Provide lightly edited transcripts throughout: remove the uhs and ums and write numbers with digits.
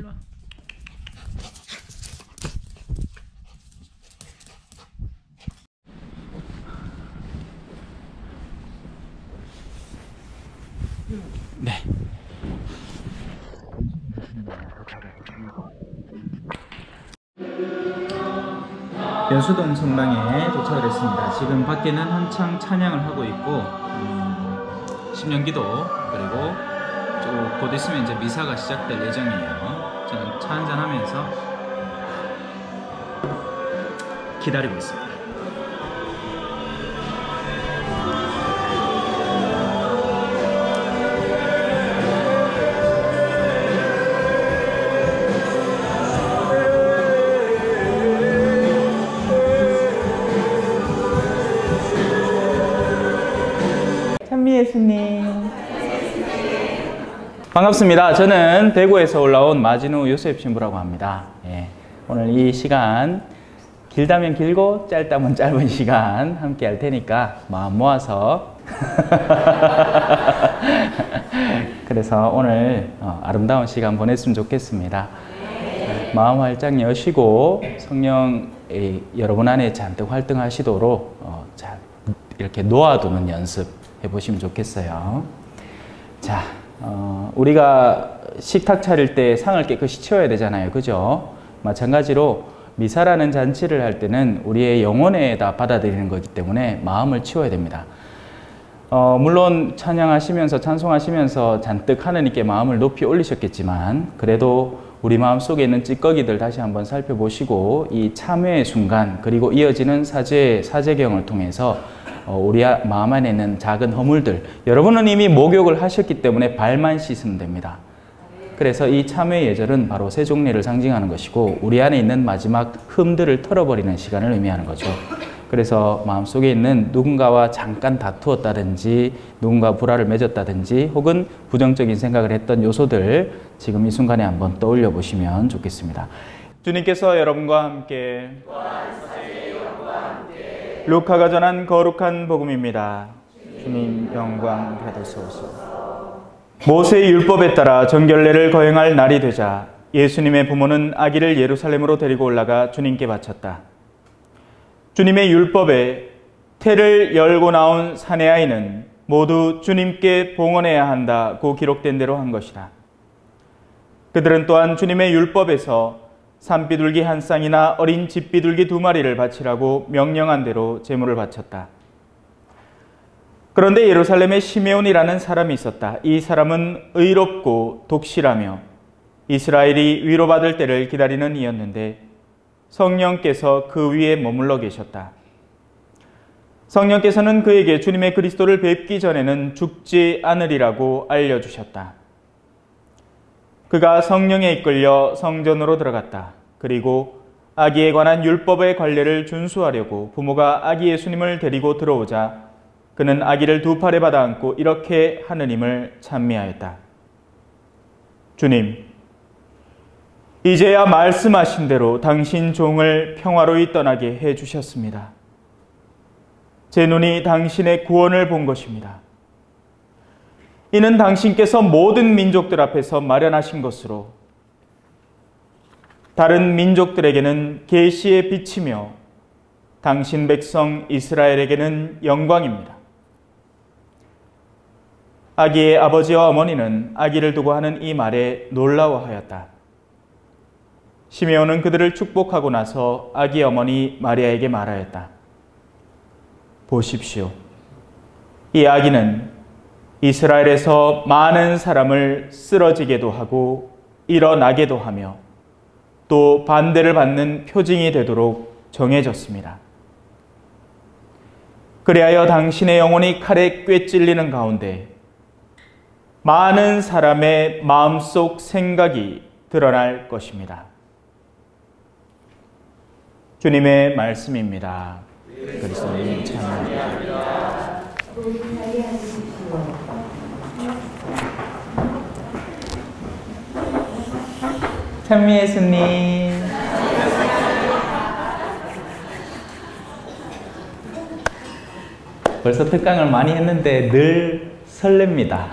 일로 와. 네. 연수동 성당에 도착을 했습니다. 지금 밖에는 한창 찬양을 하고 있고 신년기도 그리고 곧 있으면 이제 미사가 시작될 예정이에요. 저는 차 한잔 하면서 기다리고 있습니다. 찬미 예수님 반갑습니다. 저는 대구에서 올라온 마진우 요셉 신부라고 합니다. 예, 오늘 이 시간 길다면 길고 짧다면 짧은 시간 함께 할 테니까 마음 모아서 그래서 오늘 아름다운 시간 보냈으면 좋겠습니다. 마음 활짝 여시고 성령 여러분 안에 잔뜩 활동하시도록 잘 이렇게 놓아두는 연습 해보시면 좋겠어요. 자, 우리가 식탁 차릴 때 상을 깨끗이 치워야 되잖아요. 그죠? 마찬가지로 미사라는 잔치를 할 때는 우리의 영혼에다 받아들이는 거기 때문에 마음을 치워야 됩니다. 물론 찬양하시면서 찬송하시면서 잔뜩 하나님께 마음을 높이 올리셨겠지만 그래도 우리 마음 속에 있는 찌꺼기들 다시 한번 살펴보시고 이 참회의 순간 그리고 이어지는 사제경을 통해서 우리 마음 안에 있는 작은 허물들, 여러분은 이미 목욕을 하셨기 때문에 발만 씻으면 됩니다. 그래서 이 참회의 예절은 바로 세종례를 상징하는 것이고 우리 안에 있는 마지막 흠들을 털어버리는 시간을 의미하는 거죠. 그래서 마음속에 있는 누군가와 잠깐 다투었다든지 누군가 불화를 맺었다든지 혹은 부정적인 생각을 했던 요소들 지금 이 순간에 한번 떠올려 보시면 좋겠습니다. 주님께서 여러분과 함께 루카가 전한 거룩한 복음입니다. 주님 영광 받으소서. 모세의 율법에 따라 정결례를 거행할 날이 되자 예수님의 부모는 아기를 예루살렘으로 데리고 올라가 주님께 바쳤다. 주님의 율법에 태를 열고 나온 사내 아이는 모두 주님께 봉헌해야 한다고 기록된 대로 한 것이다. 그들은 또한 주님의 율법에서 산비둘기 한 쌍이나 어린 집비둘기 2마리를 바치라고 명령한 대로 제물을 바쳤다. 그런데 예루살렘에 시메온이라는 사람이 있었다. 이 사람은 의롭고 독실하며 이스라엘이 위로받을 때를 기다리는 이였는데 성령께서 그 위에 머물러 계셨다. 성령께서는 그에게 주님의 그리스도를 뵙기 전에는 죽지 않으리라고 알려주셨다. 그가 성령에 이끌려 성전으로 들어갔다. 그리고 아기에 관한 율법의 관례를 준수하려고 부모가 아기 예수님을 데리고 들어오자 그는 아기를 2팔에 받아 안고 이렇게 하느님을 찬미하였다. 주님, 이제야 말씀하신 대로 당신 종을 평화로이 떠나게 해주셨습니다. 제 눈이 당신의 구원을 본 것입니다. 이는 당신께서 모든 민족들 앞에서 마련하신 것으로 다른 민족들에게는 계시의 빛이며 당신 백성 이스라엘에게는 영광입니다. 아기의 아버지와 어머니는 아기를 두고 하는 이 말에 놀라워하였다. 시메온은 그들을 축복하고 나서 아기 어머니 마리아에게 말하였다. 보십시오. 이 아기는 이스라엘에서 많은 사람을 쓰러지게도 하고 일어나게도 하며 또 반대를 받는 표징이 되도록 정해졌습니다. 그리하여 당신의 영혼이 칼에 꿰찔리는 가운데 많은 사람의 마음속 생각이 드러날 것입니다. 주님의 말씀입니다. 그리스도님 찬양합니다. 찬미 예수님. 벌써 특강을 많이 했는데 늘 설렙니다.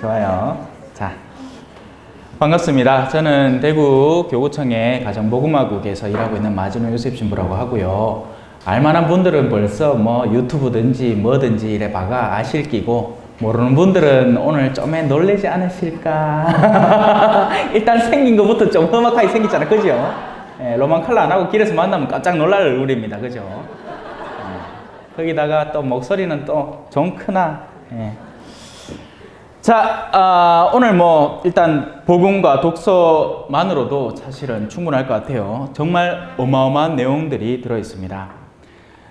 좋아요. 자, 반갑습니다. 저는 대구 교구청의 가정복음화국에서 일하고 있는 마진호 요셉 신부라고 하고요. 알만한 분들은 벌써 뭐 유튜브든지 뭐든지 이래 봐가 아실 끼고, 모르는 분들은 오늘 좀에 놀라지 않으실까? 일단 생긴 것부터 좀 험악하게 생겼잖아, 그죠? 예, 로만 컬러 안 하고 길에서 만나면 깜짝 놀랄 얼굴입니다, 그죠? 거기다가 또 목소리는 또 좀 크나? 예. 자, 오늘 뭐 일단 복음과 독서만으로도 사실은 충분할 것 같아요. 정말 어마어마한 내용들이 들어있습니다.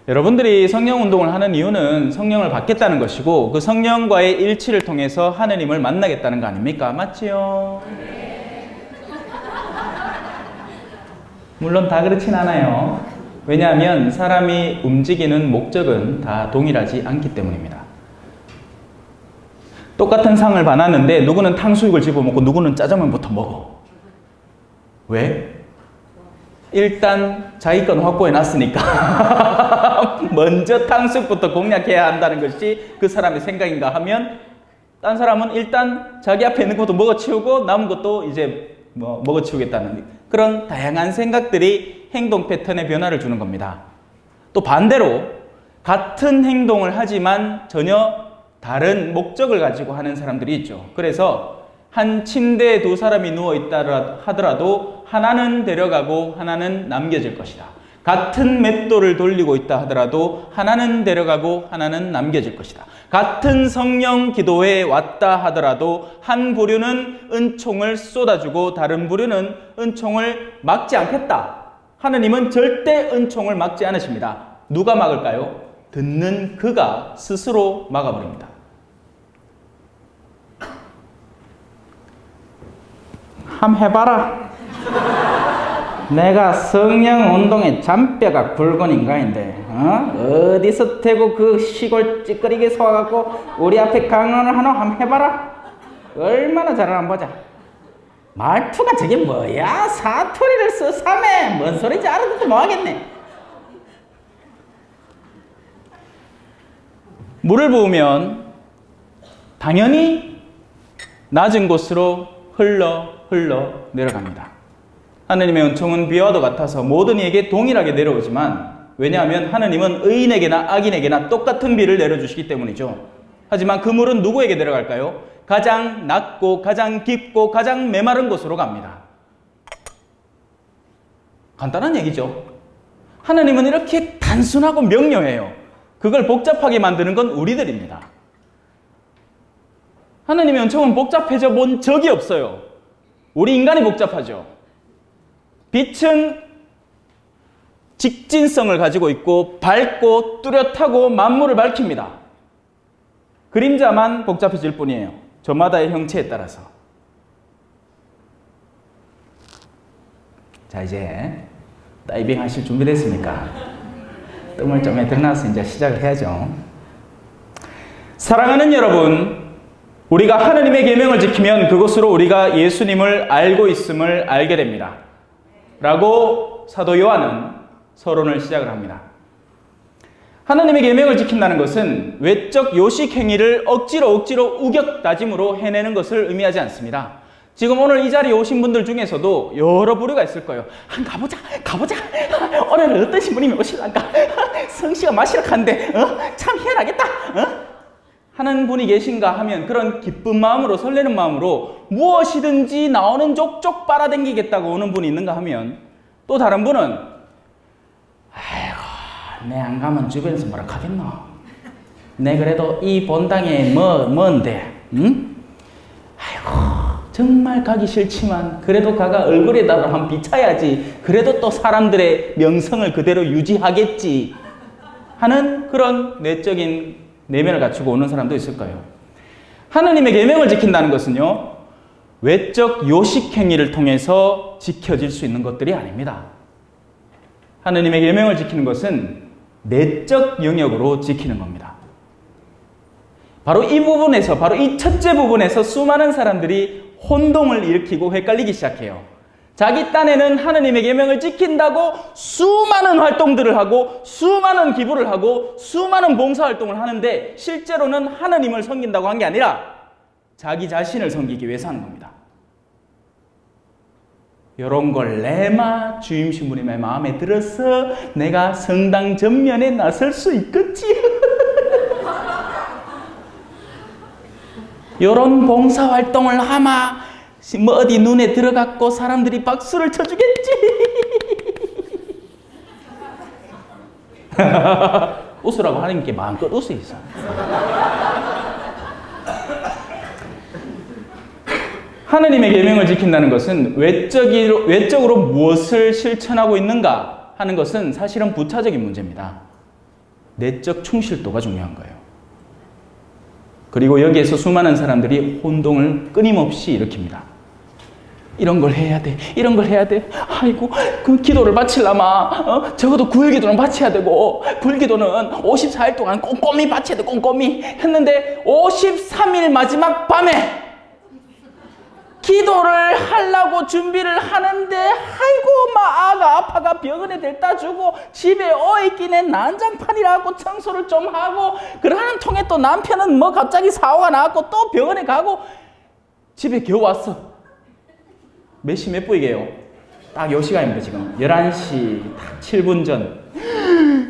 여러분들이 성령 운동을 하는 이유는 성령을 받겠다는 것이고, 그 성령과의 일치를 통해서 하느님을 만나겠다는 거 아닙니까? 맞지요? 물론 다 그렇진 않아요. 왜냐하면 사람이 움직이는 목적은 다 동일하지 않기 때문입니다. 똑같은 상을 받았는데 누구는 탕수육을 집어먹고 누구는 짜장면부터 먹어. 왜? 일단 자기 건 확보해 놨으니까 먼저 탕수육부터 공략해야 한다는 것이 그 사람의 생각인가 하면, 딴 사람은 일단 자기 앞에 있는 것도 먹어치우고 남은 것도 이제 뭐 먹어치우겠다는 그런 다양한 생각들이 행동 패턴의 변화를 주는 겁니다. 또 반대로 같은 행동을 하지만 전혀 다른 목적을 가지고 하는 사람들이 있죠. 그래서 한 침대에 두 사람이 누워있다 하더라도 하나는 데려가고 하나는 남겨질 것이다. 같은 맷돌을 돌리고 있다 하더라도 하나는 데려가고 하나는 남겨질 것이다. 같은 성령 기도회에 왔다 하더라도 한 부류는 은총을 쏟아주고 다른 부류는 은총을 막지 않겠다. 하느님은 절대 은총을 막지 않으십니다. 누가 막을까요? 듣는 그가 스스로 막아버립니다. 함 해봐라. 내가 성령 운동의 잔뼈가 굵은 인간인데 어디서 대고 그 시골 찌끄리게서 와갖고 우리 앞에 강론을 하노? 함 해봐라. 얼마나 잘하나 보자. 말투가 저게 뭐야? 사투리를 쓰삼해. 뭔 소리인지 알아듣지 뭐하겠네. 물을 부으면 당연히 낮은 곳으로 흘러 내려갑니다. 하느님의 은총은 비와도 같아서 모든 이에게 동일하게 내려오지만, 왜냐하면 하느님은 의인에게나 악인에게나 똑같은 비를 내려주시기 때문이죠. 하지만 그 물은 누구에게 내려갈까요? 가장 낮고 가장 깊고 가장 메마른 곳으로 갑니다. 간단한 얘기죠. 하느님은 이렇게 단순하고 명료해요. 그걸 복잡하게 만드는 건 우리들입니다. 하느님의 은총은 복잡해져 본 적이 없어요. 우리 인간이 복잡하죠. 빛은 직진성을 가지고 있고 밝고 뚜렷하고 만물을 밝힙니다. 그림자만 복잡해질 뿐이에요. 저마다의 형체에 따라서. 자, 이제 다이빙 하실 준비 됐습니까? 뜸을 좀 들어놔서 이제 시작을 해야죠. 사랑하는 여러분, 우리가 하느님의 계명을 지키면 그것으로 우리가 예수님을 알고 있음을 알게 됩니다. 라고 사도 요한은 서론을 시작을 합니다. 하느님의 계명을 지킨다는 것은 외적 요식 행위를 억지로 우격다짐으로 해내는 것을 의미하지 않습니다. 지금 오늘 이 자리에 오신 분들 중에서도 여러 부류가 있을 거예요. 가보자. 오늘은 어떤 신부님이 오실란가? 성씨가 마시러 간대. 참 희한하겠다. 하는 분이 계신가 하면, 그런 기쁜 마음으로, 설레는 마음으로 무엇이든지 나오는 족족 빨아당기겠다고 오는 분이 있는가 하면, 또 다른 분은 아이고, 내 안 가면 주변에서 뭐라 하겠노? 내 그래도 이 본당에 뭔데? 응? 아이고, 정말 가기 싫지만 그래도 가가 얼굴에다가 한번 비차야지. 그래도 또 사람들의 명성을 그대로 유지하겠지 하는 그런 내적인 내면을 갖추고 오는 사람도 있을 거예요. 하느님의 계명을 지킨다는 것은요, 외적 요식 행위를 통해서 지켜질 수 있는 것들이 아닙니다. 하느님의 계명을 지키는 것은 내적 영역으로 지키는 겁니다. 바로 이 부분에서, 바로 이 첫째 부분에서 수많은 사람들이 혼동을 일으키고 헷갈리기 시작해요. 자기 딴에는 하느님의 계명을 지킨다고 수많은 활동들을 하고 수많은 기부를 하고 수많은 봉사활동을 하는데, 실제로는 하느님을 섬긴다고 한 게 아니라 자기 자신을 섬기기 위해서 하는 겁니다. 이런 걸 레마 주임 신부님의 마음에 들어서 내가 성당 전면에 나설 수 있겠지. 이런 봉사활동을 하마 뭐 어디 눈에 들어갔고 사람들이 박수를 쳐주겠지. 웃으라고 하나님께 마음껏 웃으이소. 하느님의 계명을 지킨다는 것은 외적으로 무엇을 실천하고 있는가 하는 것은 사실은 부차적인 문제입니다. 내적 충실도가 중요한 거예요. 그리고 여기에서 수많은 사람들이 혼동을 끊임없이 일으킵니다. 이런 걸 해야 돼. 이런 걸 해야 돼. 아이고, 그 기도를 바치려면 적어도 9일 기도는 바쳐야 되고 불기도는 54일 동안 꼼꼼히 바쳐야 돼. 꼼꼼히 했는데 53일 마지막 밤에 기도를 하려고 준비를 하는데 아이고 막 아가 아파가 병원에 데려다 주고 집에 어있기는 난장판이라고 청소를 좀 하고 그러는 통에 또 남편은 뭐 갑자기 사고가 나왔고 또 병원에 가고 집에 겨우 왔어. 몇 시 몇 분이게요? 딱 요 시간입니다. 지금 11시 딱 7분 전.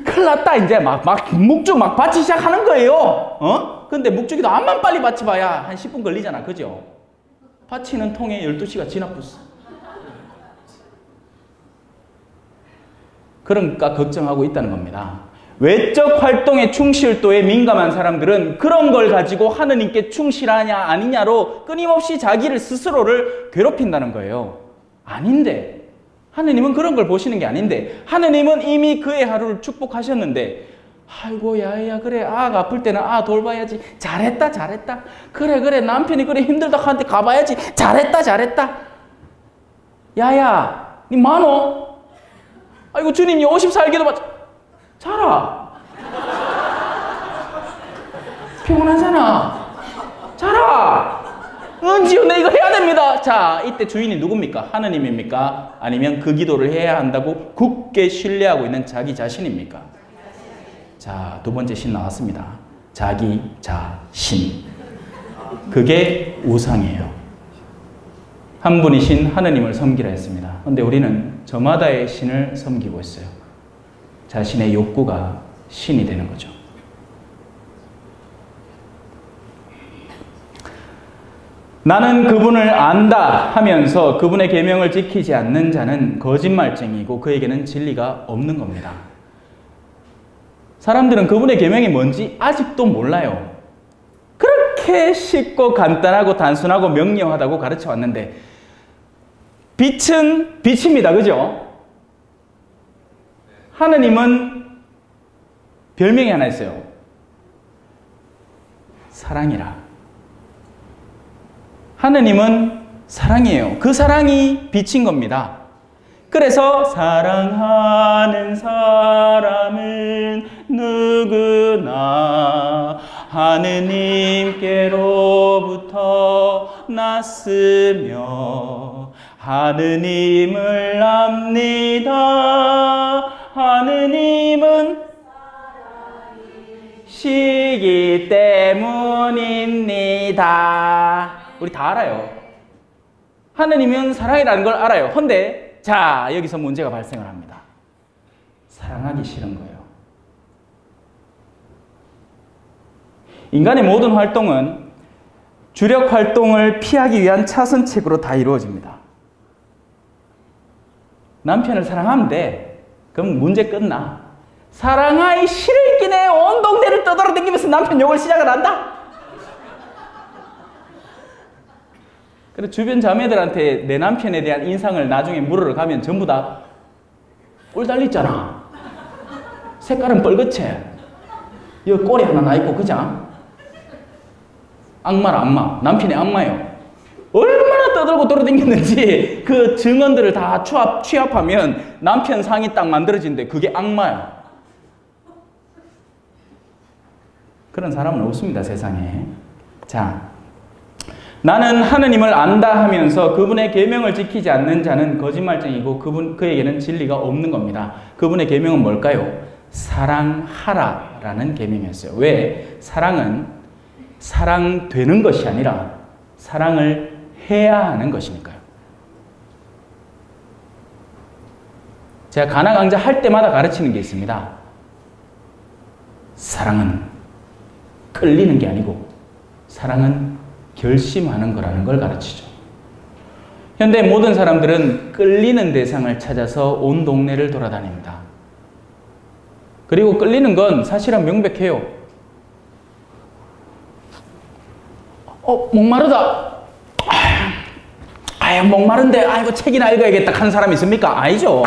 큰일 났다. 이제 막 묵죽 막 받치 시작하는 거예요. 근데 묵죽이도 암만 빨리 받쳐봐야 한 10분 걸리잖아. 그죠? 받치는 통에 12시가 지나버렸어. 그러니까 걱정하고 있다는 겁니다. 외적 활동의 충실도에 민감한 사람들은 그런 걸 가지고 하느님께 충실하냐 아니냐로 끊임없이 자기를 스스로를 괴롭힌다는 거예요. 아닌데 하느님은 그런 걸 보시는 게 아닌데 하느님은 이미 그의 하루를 축복하셨는데 아이고 야야 그래 아가 아플 때는 아 돌봐야지. 잘했다 잘했다. 그래 남편이 그래 힘들다 한테 가봐야지. 잘했다. 야야 니 많어? 아이고 주님이 54일 기도 받 자라. 피곤하잖아. 자라. 은지요 내 이거 해야 됩니다. 자 이때 주인이 누굽니까? 하느님입니까? 아니면 그 기도를 해야 한다고 굳게 신뢰하고 있는 자기 자신입니까? 자, 두 번째 신 나왔습니다. 자기 자신. 그게 우상이에요. 한 분이신 하느님을 섬기라 했습니다. 그런데 우리는 저마다의 신을 섬기고 있어요. 자신의 욕구가 신이 되는 거죠. 나는 그분을 안다 하면서 그분의 계명을 지키지 않는 자는 거짓말쟁이고 그에게는 진리가 없는 겁니다. 사람들은 그분의 계명이 뭔지 아직도 몰라요. 그렇게 쉽고 간단하고 단순하고 명료하다고 가르쳐 왔는데 빛은 빛입니다. 그죠? 하느님은 별명이 하나 있어요. 사랑이라. 하느님은 사랑이에요. 그 사랑이 빛인 겁니다. 그래서 사랑하는 사람은 누구나 하느님께로부터 났으며 하느님을 압니다. 하느님은 시기 때문입니다. 우리 다 알아요. 하느님은 사랑이라는 걸 알아요. 근데 자 여기서 문제가 발생을 합니다. 사랑하기 싫은 거예요. 인간의 모든 활동은 주력 활동을 피하기 위한 차선책으로 다 이루어집니다. 남편을 사랑하면 돼. 그럼 문제 끝나. 사랑하기 싫을 기내 온 동네를 떠돌아다니면서 남편 욕을 시작을 한다? 그래서 주변 자매들한테 내 남편에 대한 인상을 나중에 물으러 가면 전부 다 뿔 달렸잖아. 색깔은 뻘겋지. 여기 꼬리 하나 나 있고 그죠? 악마라 악마. 남편이 악마예요. 얼마나 떠들고 돌아다녔는지 그 증언들을 다 취합하면 남편 상이 딱 만들어진대. 그게 악마야. 그런 사람은 없습니다, 세상에. 자, 나는 하느님을 안다 하면서 그분의 계명을 지키지 않는 자는 거짓말쟁이고 그에게는 진리가 없는 겁니다. 그분의 계명은 뭘까요? 사랑하라라는 계명이었어요. 왜? 사랑은 사랑되는 것이 아니라 사랑을 해야 하는 것이니까요. 제가 가나 강좌 할 때마다 가르치는 게 있습니다. 사랑은 끌리는 게 아니고 사랑은 결심하는 거라는 걸 가르치죠. 현대 모든 사람들은 끌리는 대상을 찾아서 온 동네를 돌아다닙니다. 그리고 끌리는 건 사실은 명백해요. 목마르다. 목마른데, 이거 책이나 읽어야겠다 하는 사람이 있습니까? 아니죠.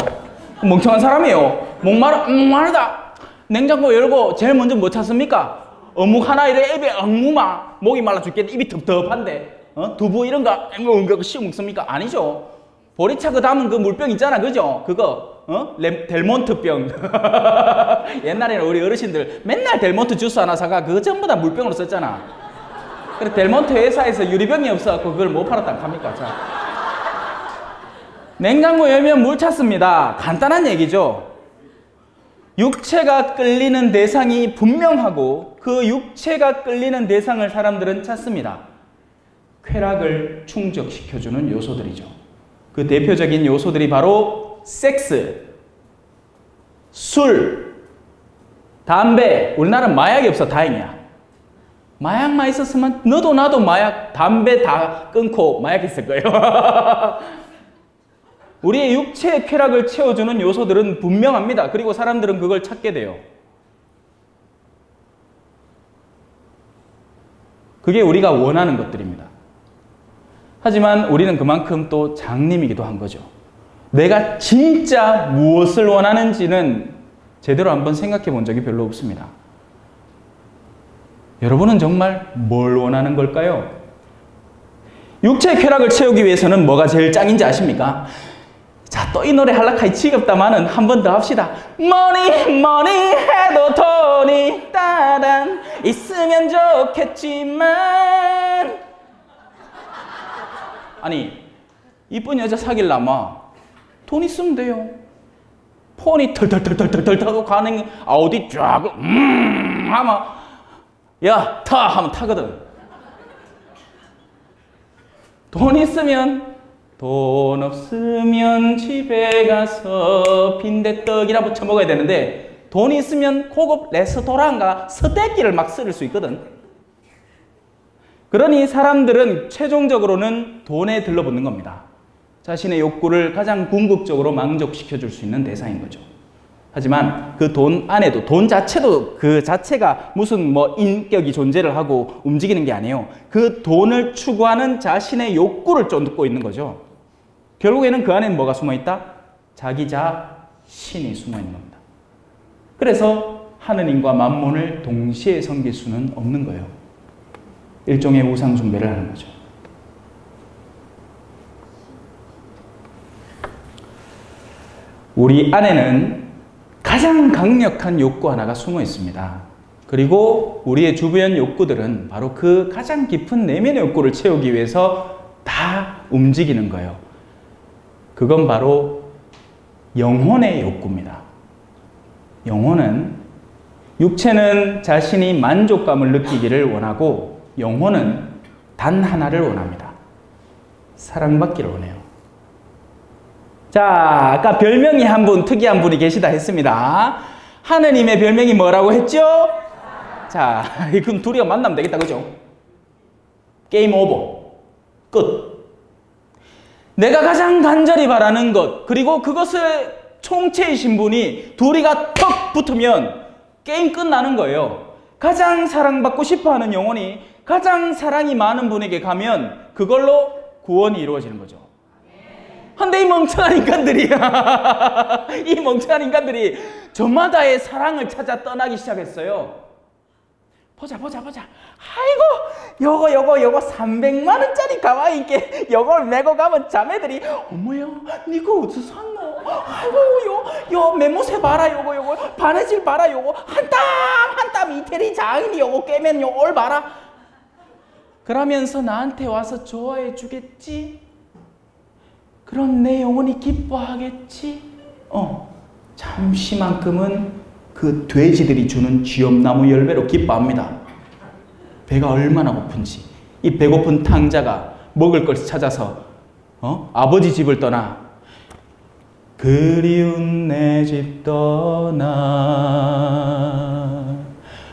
멍청한 사람이에요. 목마르다. 냉장고 열고 제일 먼저 뭐 찾습니까? 어묵 하나 이래 입에 엉무마. 목이 말라 죽겠는데 입이 텁텁한데. 두부 이런 거 씌워 먹습니까? 아니죠. 보리차 담은 그 물병 있잖아. 그죠? 그거. 델몬트병. 옛날에는 우리 어르신들 맨날 델몬트 주스 하나 사가 그거 전부 다 물병으로 썼잖아. 그래 델몬트 회사에서 유리병이 없어갖고 그걸 못 팔았다 합니까? 자. 냉장고 열면 물 찾습니다. 간단한 얘기죠. 육체가 끌리는 대상이 분명하고 그 육체가 끌리는 대상을 사람들은 찾습니다. 쾌락을 충족시켜주는 요소들이죠. 그 대표적인 요소들이 바로 섹스, 술, 담배. 우리나라는 마약이 없어 다행이야. 마약만 있었으면 너도 나도 마약, 담배 다 끊고 마약 했을 거예요. 우리의 육체의 쾌락을 채워주는 요소들은 분명합니다. 그리고 사람들은 그걸 찾게 돼요. 그게 우리가 원하는 것들입니다. 하지만 우리는 그만큼 또 장님이기도 한 거죠. 내가 진짜 무엇을 원하는지는 제대로 한번 생각해 본 적이 별로 없습니다. 여러분은 정말 뭘 원하는 걸까요? 육체의 쾌락을 채우기 위해서는 뭐가 제일 짱인지 아십니까? 자, 또 이 노래 할락하기 지겹다마는 한 번 더 합시다. 머니 해도 돈이 따단 있으면 좋겠지만. 아니, 이쁜 여자 사귈라마 돈 있으면 돼요. 폰이 털털털털털 타고 가는 아우디 쫙 하면 야, 타! 하면 타거든. 돈 있으면 돈 없으면 집에 가서 빈대떡이나 부쳐 먹어야 되는데 돈 있으면 고급 레스토랑과 서대기를 막 쓸 수 있거든. 그러니 사람들은 최종적으로는 돈에 들러붙는 겁니다. 자신의 욕구를 가장 궁극적으로 만족시켜 줄 수 있는 대상인 거죠. 하지만 그 돈 안에도 돈 자체도 그 자체가 무슨 뭐 인격이 존재를 하고 움직이는 게 아니에요. 그 돈을 추구하는 자신의 욕구를 쫓고 있는 거죠. 결국에는 그 안에는 뭐가 숨어 있다? 자기 자신이 숨어 있는 겁니다. 그래서 하느님과 만몬을 동시에 섬길 수는 없는 거예요. 일종의 우상 숭배를 하는 거죠. 우리 안에는 가장 강력한 욕구 하나가 숨어 있습니다. 그리고 우리의 주변 욕구들은 바로 그 가장 깊은 내면의 욕구를 채우기 위해서 다 움직이는 거예요. 그건 바로 영혼의 욕구입니다. 영혼은, 육체는 자신이 만족감을 느끼기를 원하고 영혼은 단 하나를 원합니다. 사랑받기를 원해요. 자, 아까 별명이 한 분, 특이한 분이 계시다 했습니다. 하느님의 별명이 뭐라고 했죠? 자, 그럼 둘이가 만나면 되겠다, 그죠? 게임 오버. 끝. 내가 가장 간절히 바라는 것, 그리고 그것을 총체이신 분이 둘이가 턱 붙으면 게임 끝나는 거예요. 가장 사랑받고 싶어하는 영혼이 가장 사랑이 많은 분에게 가면 그걸로 구원이 이루어지는 거죠. 근데 이 멍청한 인간들이 저마다의 사랑을 찾아 떠나기 시작했어요. 보자. 아이고, 요거 300만 원짜리 가와이 있게 요걸 메고 가면 자매들이 어머야, 니거 어디서 샀노? 아이고, 요 메모세 봐라, 요거 바느질 봐라, 요거 한 땀 이태리 장인이 요거 깨면 요 올 봐라. 그러면서 나한테 와서 좋아해 주겠지? 그럼 내 영혼이 기뻐하겠지? 잠시만큼은 그 돼지들이 주는 쥐엄나무 열매로 기뻐합니다. 배가 얼마나 고픈지. 이 배고픈 탕자가 먹을 걸 찾아서 아버지 집을 떠나 그 그리운 내 집 떠나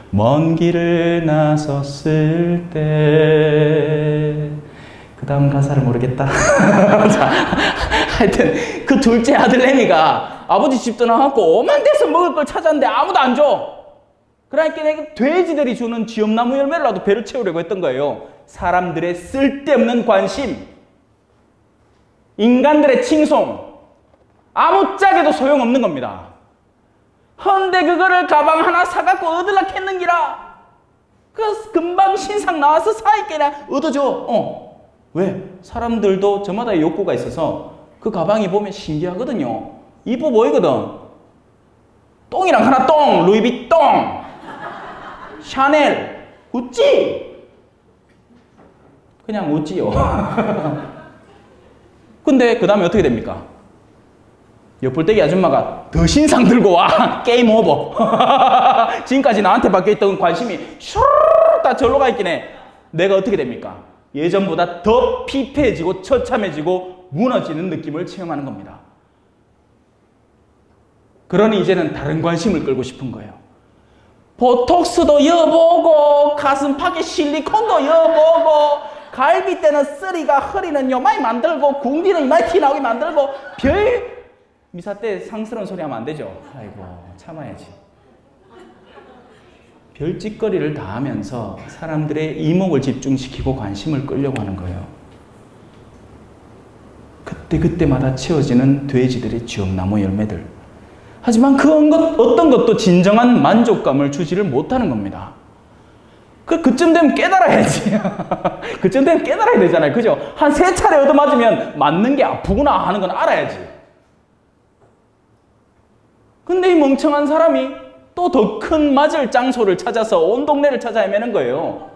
먼 길을 나섰을 때 그 다음 가사를 모르겠다. 자, 하여튼 그 둘째 아들 레미가 아버지 집 떠나갖고 오만 데서 먹을 걸 찾았는데 아무도 안 줘. 그러니까 내가 돼지들이 주는 지엄나무 열매라도 배를 채우려고 했던 거예요. 사람들의 쓸데없는 관심, 인간들의 칭송, 아무짝에도 소용없는 겁니다. 헌데 그거를 가방 하나 사갖고 얻으려 했는기라. 그 금방 신상 나와서 사이께나 얻어줘. 왜? 사람들도 저마다 욕구가 있어서 그 가방이 보면 신기하거든요. 이뻐 보이거든. 똥이랑 하나 똥, 루이비 똥, 샤넬, 우찌. 그냥 우찌요. 근데 그 다음에 어떻게 됩니까? 옆불떼기 아줌마가 더 신상 들고 와. 게임 오버. 지금까지 나한테 바뀌어있던 관심이 슈르르 다 절로 가 있긴 해. 내가 어떻게 됩니까? 예전보다 더 피폐해지고 처참해지고 무너지는 느낌을 체험하는 겁니다. 그러니 이제는 다른 관심을 끌고 싶은 거예요. 보톡스도 여보고 가슴팍에 실리콘도 여보고 갈비뼈는 쓰리가 허리는 요만히 만들고 궁디는 이만히 튀나오게 만들고 별 미사 때 상스러운 소리 하면 안 되죠. 아이고 참아야지. 별짓거리를 다 하면서 사람들의 이목을 집중시키고 관심을 끌려고 하는 거예요. 그때마다 채워지는 돼지들의 지엄나무 열매들. 하지만 어떤 것도 진정한 만족감을 주지를 못하는 겁니다. 그쯤 되면 깨달아야지. 그쯤 되면 깨달아야 되잖아요. 그죠? 한 3차례 얻어맞으면 맞는 게 아프구나 하는 건 알아야지. 근데 이 멍청한 사람이 또 더 큰 맞을 장소를 찾아서 온 동네를 찾아 헤매는 거예요.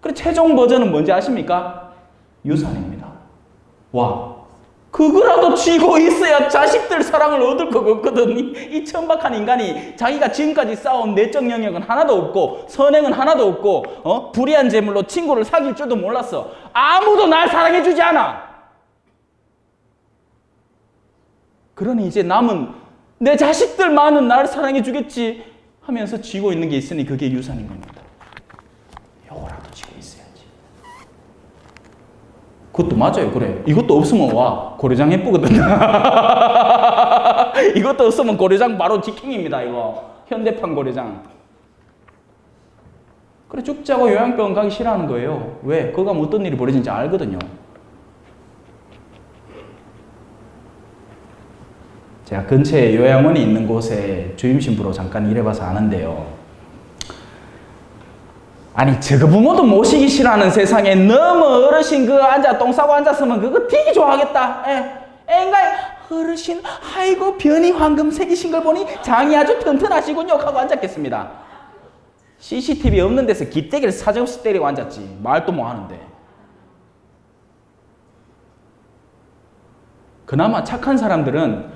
그리고 최종 버전은 뭔지 아십니까? 유산입니다. 와, 그거라도 쥐고 있어야 자식들 사랑을 얻을 것 같거든. 이 천박한 인간이 자기가 지금까지 쌓아온 내적 영역은 하나도 없고 선행은 하나도 없고 불의한 재물로 친구를 사귈 줄도 몰랐어. 아무도 날 사랑해주지 않아. 그러니 이제 남은 내 자식들만은 나를 사랑해주겠지 하면서 쥐고 있는 게 있으니 그게 유산인 겁니다. 요거라도 쥐고 있어야지. 그것도 맞아요. 그래. 이것도 없으면 와 고려장 예쁘거든. 이것도 없으면 고려장 바로 직행입니다. 이거 현대판 고려장. 그래 죽자고 요양병원 가기 싫어하는 거예요. 왜? 그거 하면 어떤 일이 벌어진지 알거든요. 제가 근처에 요양원이 있는 곳에 주임신부로 잠깐 일해봐서 아는데요. 아니 저거 부모도 모시기 싫어하는 세상에 너무 어르신 그거 앉아 똥 싸고 앉았으면 그거 되게 좋아하겠다. 인가 어르신 아이고 변이 황금색이신 걸 보니 장이 아주 튼튼하시군요 하고 앉았겠습니다. CCTV 없는 데서 기대기를 사정없이 때리고 앉았지. 말도 뭐 하는데. 그나마 착한 사람들은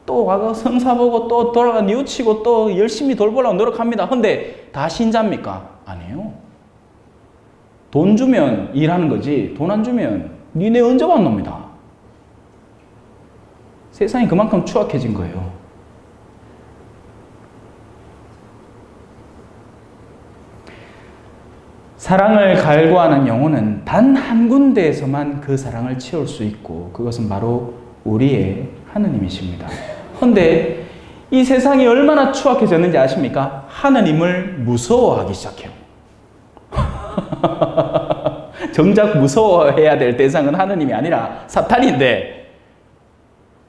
또 와서 성사 보고 또 돌아가 뉘우치고 또 열심히 돌보려고 노력합니다. 근데 다 신자입니까? 아니에요. 돈 주면 일하는 거지 돈 안 주면 니네 언제 간 놈이다. 세상이 그만큼 추악해진 거예요. 사랑을 갈구하는 영혼은 단 한 군데에서만 그 사랑을 채울 수 있고 그것은 바로 우리의 하느님이십니다. 그런데 이 세상이 얼마나 추악해졌는지 아십니까? 하느님을 무서워하기 시작해요. 정작 무서워해야 될 대상은 하느님이 아니라 사탄인데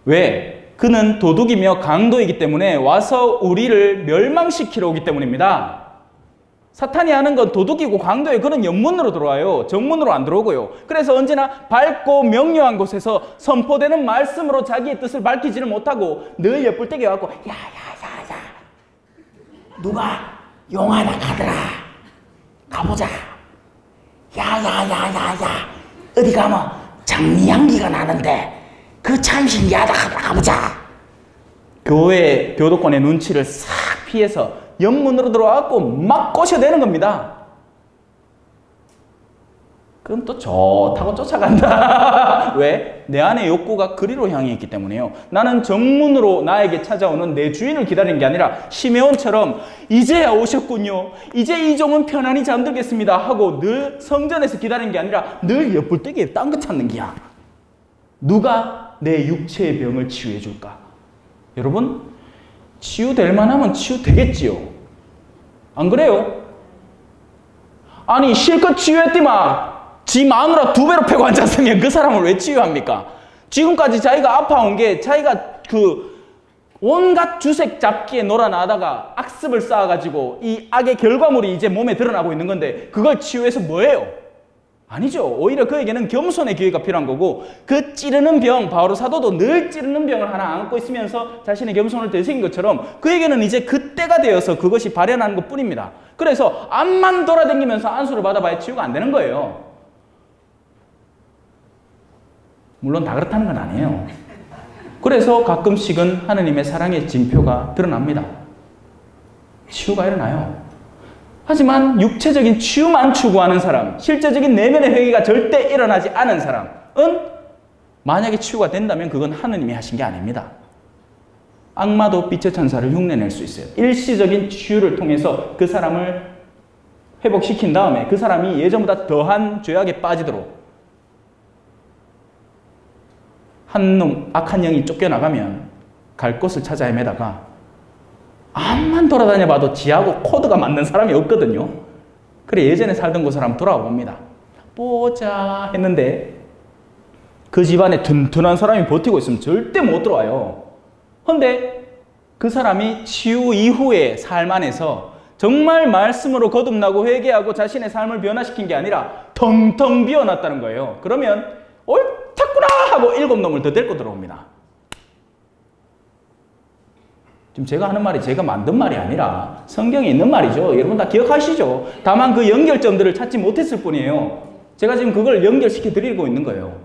왜? 그는 도둑이며 강도이기 때문에 와서 우리를 멸망시키러 오기 때문입니다. 사탄이 하는 건 도둑이고 강도예요. 그는 옆문으로 들어와요. 정문으로 안 들어오고요. 그래서 언제나 밝고 명료한 곳에서 선포되는 말씀으로 자기의 뜻을 밝히지는 못하고 늘 옆불떼기 와갖고 야야야야 누가 용하다 가더라 가보자. 야야야야야 어디 가면 장미향기가 나는데 그 참 신기하다 가보자. 교회 교도권의 눈치를 싹 피해서 옆문으로 들어와갖고 막 꼬셔대는 겁니다. 그럼 또 좋다고 쫓아간다. 왜? 내 안의 욕구가 그리로 향해 있기 때문에요. 나는 정문으로 나에게 찾아오는 내 주인을 기다리는 게 아니라 시메온처럼 이제야 오셨군요. 이제 이 종은 편안히 잠들겠습니다 하고 늘 성전에서 기다리는 게 아니라 늘 옆불떼기에 딴 거 찾는 기야. 누가 내 육체의 병을 치유해 줄까? 여러분, 치유될 만하면 치유되겠지요. 안 그래요? 아니 실컷 치유했더만 지 마누라 2배로 패고 앉았으면 그 사람을 왜 치유합니까? 지금까지 자기가 아파온 게 자기가 그 온갖 주색 잡기에 놀아나다가 악습을 쌓아가지고 이 악의 결과물이 이제 몸에 드러나고 있는 건데 그걸 치유해서 뭐예요? 아니죠. 오히려 그에게는 겸손의 기회가 필요한 거고 그 찌르는 병, 바오로 사도도 늘 찌르는 병을 하나 안고 있으면서 자신의 겸손을 되새긴 것처럼 그에게는 이제 그때가 되어서 그것이 발현하는 것 뿐입니다. 그래서 암만 돌아다니면서 안수를 받아봐야 치유가 안 되는 거예요. 물론 다 그렇다는 건 아니에요. 그래서 가끔씩은 하느님의 사랑의 징표가 드러납니다. 치유가 일어나요. 하지만 육체적인 치유만 추구하는 사람, 실제적인 내면의 회개가 절대 일어나지 않은 사람은 만약에 치유가 된다면 그건 하느님이 하신 게 아닙니다. 악마도 빛의 천사를 흉내낼 수 있어요. 일시적인 치유를 통해서 그 사람을 회복시킨 다음에 그 사람이 예전보다 더한 죄악에 빠지도록 한 놈, 악한 영이 쫓겨나가면 갈 곳을 찾아 헤매다가 암만 돌아다녀 봐도 지하고 코드가 맞는 사람이 없거든요. 그래 예전에 살던 곳을 한번 돌아와 봅니다. 보자 했는데 그 집안에 튼튼한 사람이 버티고 있으면 절대 못 들어와요. 근데 그 사람이 치유 이후의 삶 안에서 정말 말씀으로 거듭나고 회개하고 자신의 삶을 변화시킨 게 아니라 텅텅 비워놨다는 거예요. 그러면 옳았구나 하고 7놈을 더 데리고 들어옵니다. 지금 제가 하는 말이 제가 만든 말이 아니라 성경에 있는 말이죠. 여러분 다 기억하시죠? 다만 그 연결점들을 찾지 못했을 뿐이에요. 제가 지금 그걸 연결시켜 드리고 있는 거예요.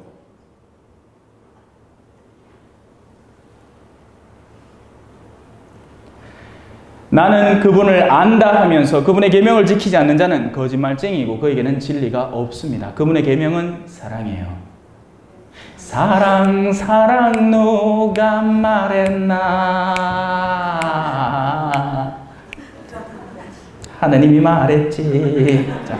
나는 그분을 안다 하면서 그분의 계명을 지키지 않는 자는 거짓말쟁이고 그에게는 진리가 없습니다. 그분의 계명은 사랑이에요. 사랑 사랑 누가 말했나 하느님이 말했지. 자.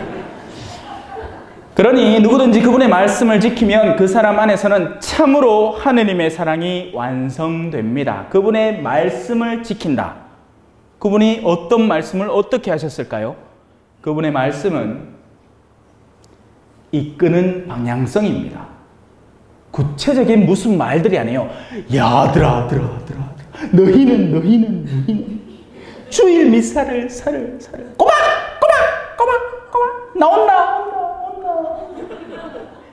그러니 누구든지 그분의 말씀을 지키면 그 사람 안에서는 참으로 하느님의 사랑이 완성됩니다. 그분의 말씀을 지킨다. 그분이 어떤 말씀을 어떻게 하셨을까요? 그분의 말씀은 이끄는 방향성입니다. 구체적인 무슨 말들이 아니에요. 야들아 너희는 주일 미사를 사를 꼬박 나온다.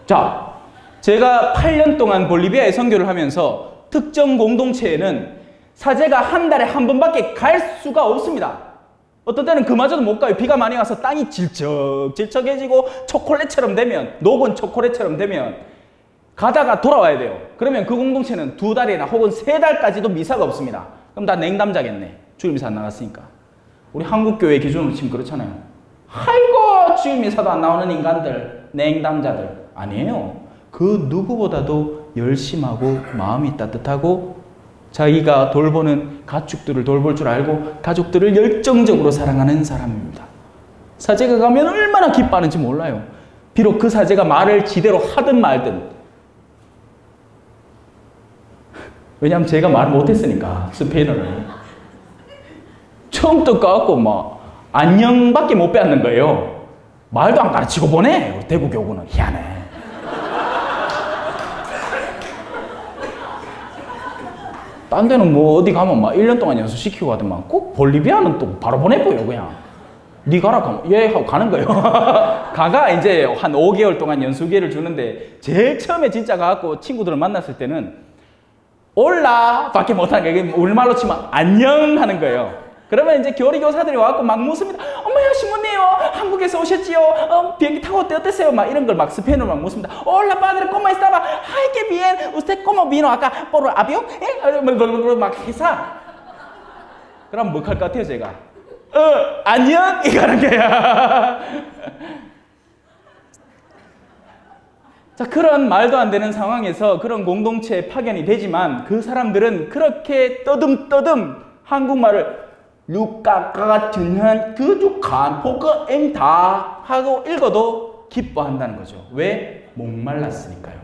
자, 제가 8년 동안 볼리비아에 선교를 하면서 특정 공동체에는 사제가 한 달에 한 번밖에 갈 수가 없습니다. 어떤 때는 그마저도 못 가요. 비가 많이 와서 땅이 질척질척해지고 초콜릿처럼 되면, 녹은 초콜릿처럼 되면 가다가 돌아와야 돼요. 그러면 그 공동체는 2달이나 혹은 3달까지도 미사가 없습니다. 그럼 다 냉담자겠네. 주일 미사 안 나갔으니까. 우리 한국 교회 기준으로 치면 그렇잖아요. 아이고 주일 미사도 안 나오는 인간들, 냉담자들. 아니에요. 그 누구보다도 열심하고 마음이 따뜻하고 자기가 돌보는 가축들을 돌볼 줄 알고 가족들을 열정적으로 사랑하는 사람입니다. 사제가 가면 얼마나 기뻐하는지 몰라요. 비록 그 사제가 말을 지대로 하든 말든. 왜냐하면 제가 말을 못했으니까 스페인어를. 처음부터 까갖고 막 안녕밖에 못 배웠는 거예요. 말도 안 가르치고 보내. 대구 교구는 희한해. 딴 데는 뭐 어디 가면 막 1년 동안 연수시키고 하더만 꼭 볼리비아는 또 바로 보내버려요. 그냥 니 가라 하면 예 하고 가는 거예요. 가가 이제 한 5개월 동안 연수기회를 주는데 제일 처음에 진짜 가갖고 친구들을 만났을 때는 올라 밖에 못하는 게 우리말로 치면 안녕 하는 거예요. 그러면 이제 교리교사들이 와갖고 막 묻습니다. 어머야 신부님 한국에서 오셨지요? 비행기 타고 어땠어요? 막 이런 걸 막 스페인어로 막 묻습니다. Hola padre, ¿cómo estaba? Ay, qué bien. ¿Usted cómo vino acá? ¿Por avión? 막 해서 그럼 뭐 할 것 같아요 제가? 안녕? 이거 하는 거야. 자, 그런 말도 안 되는 상황에서 그런 공동체에 파견이 되지만 그 사람들은 그렇게 떠듬떠듬 한국말을 루까까 듣는 그죽한 포크 엠다 하고 읽어도 기뻐한다는 거죠. 왜? 목말랐으니까요.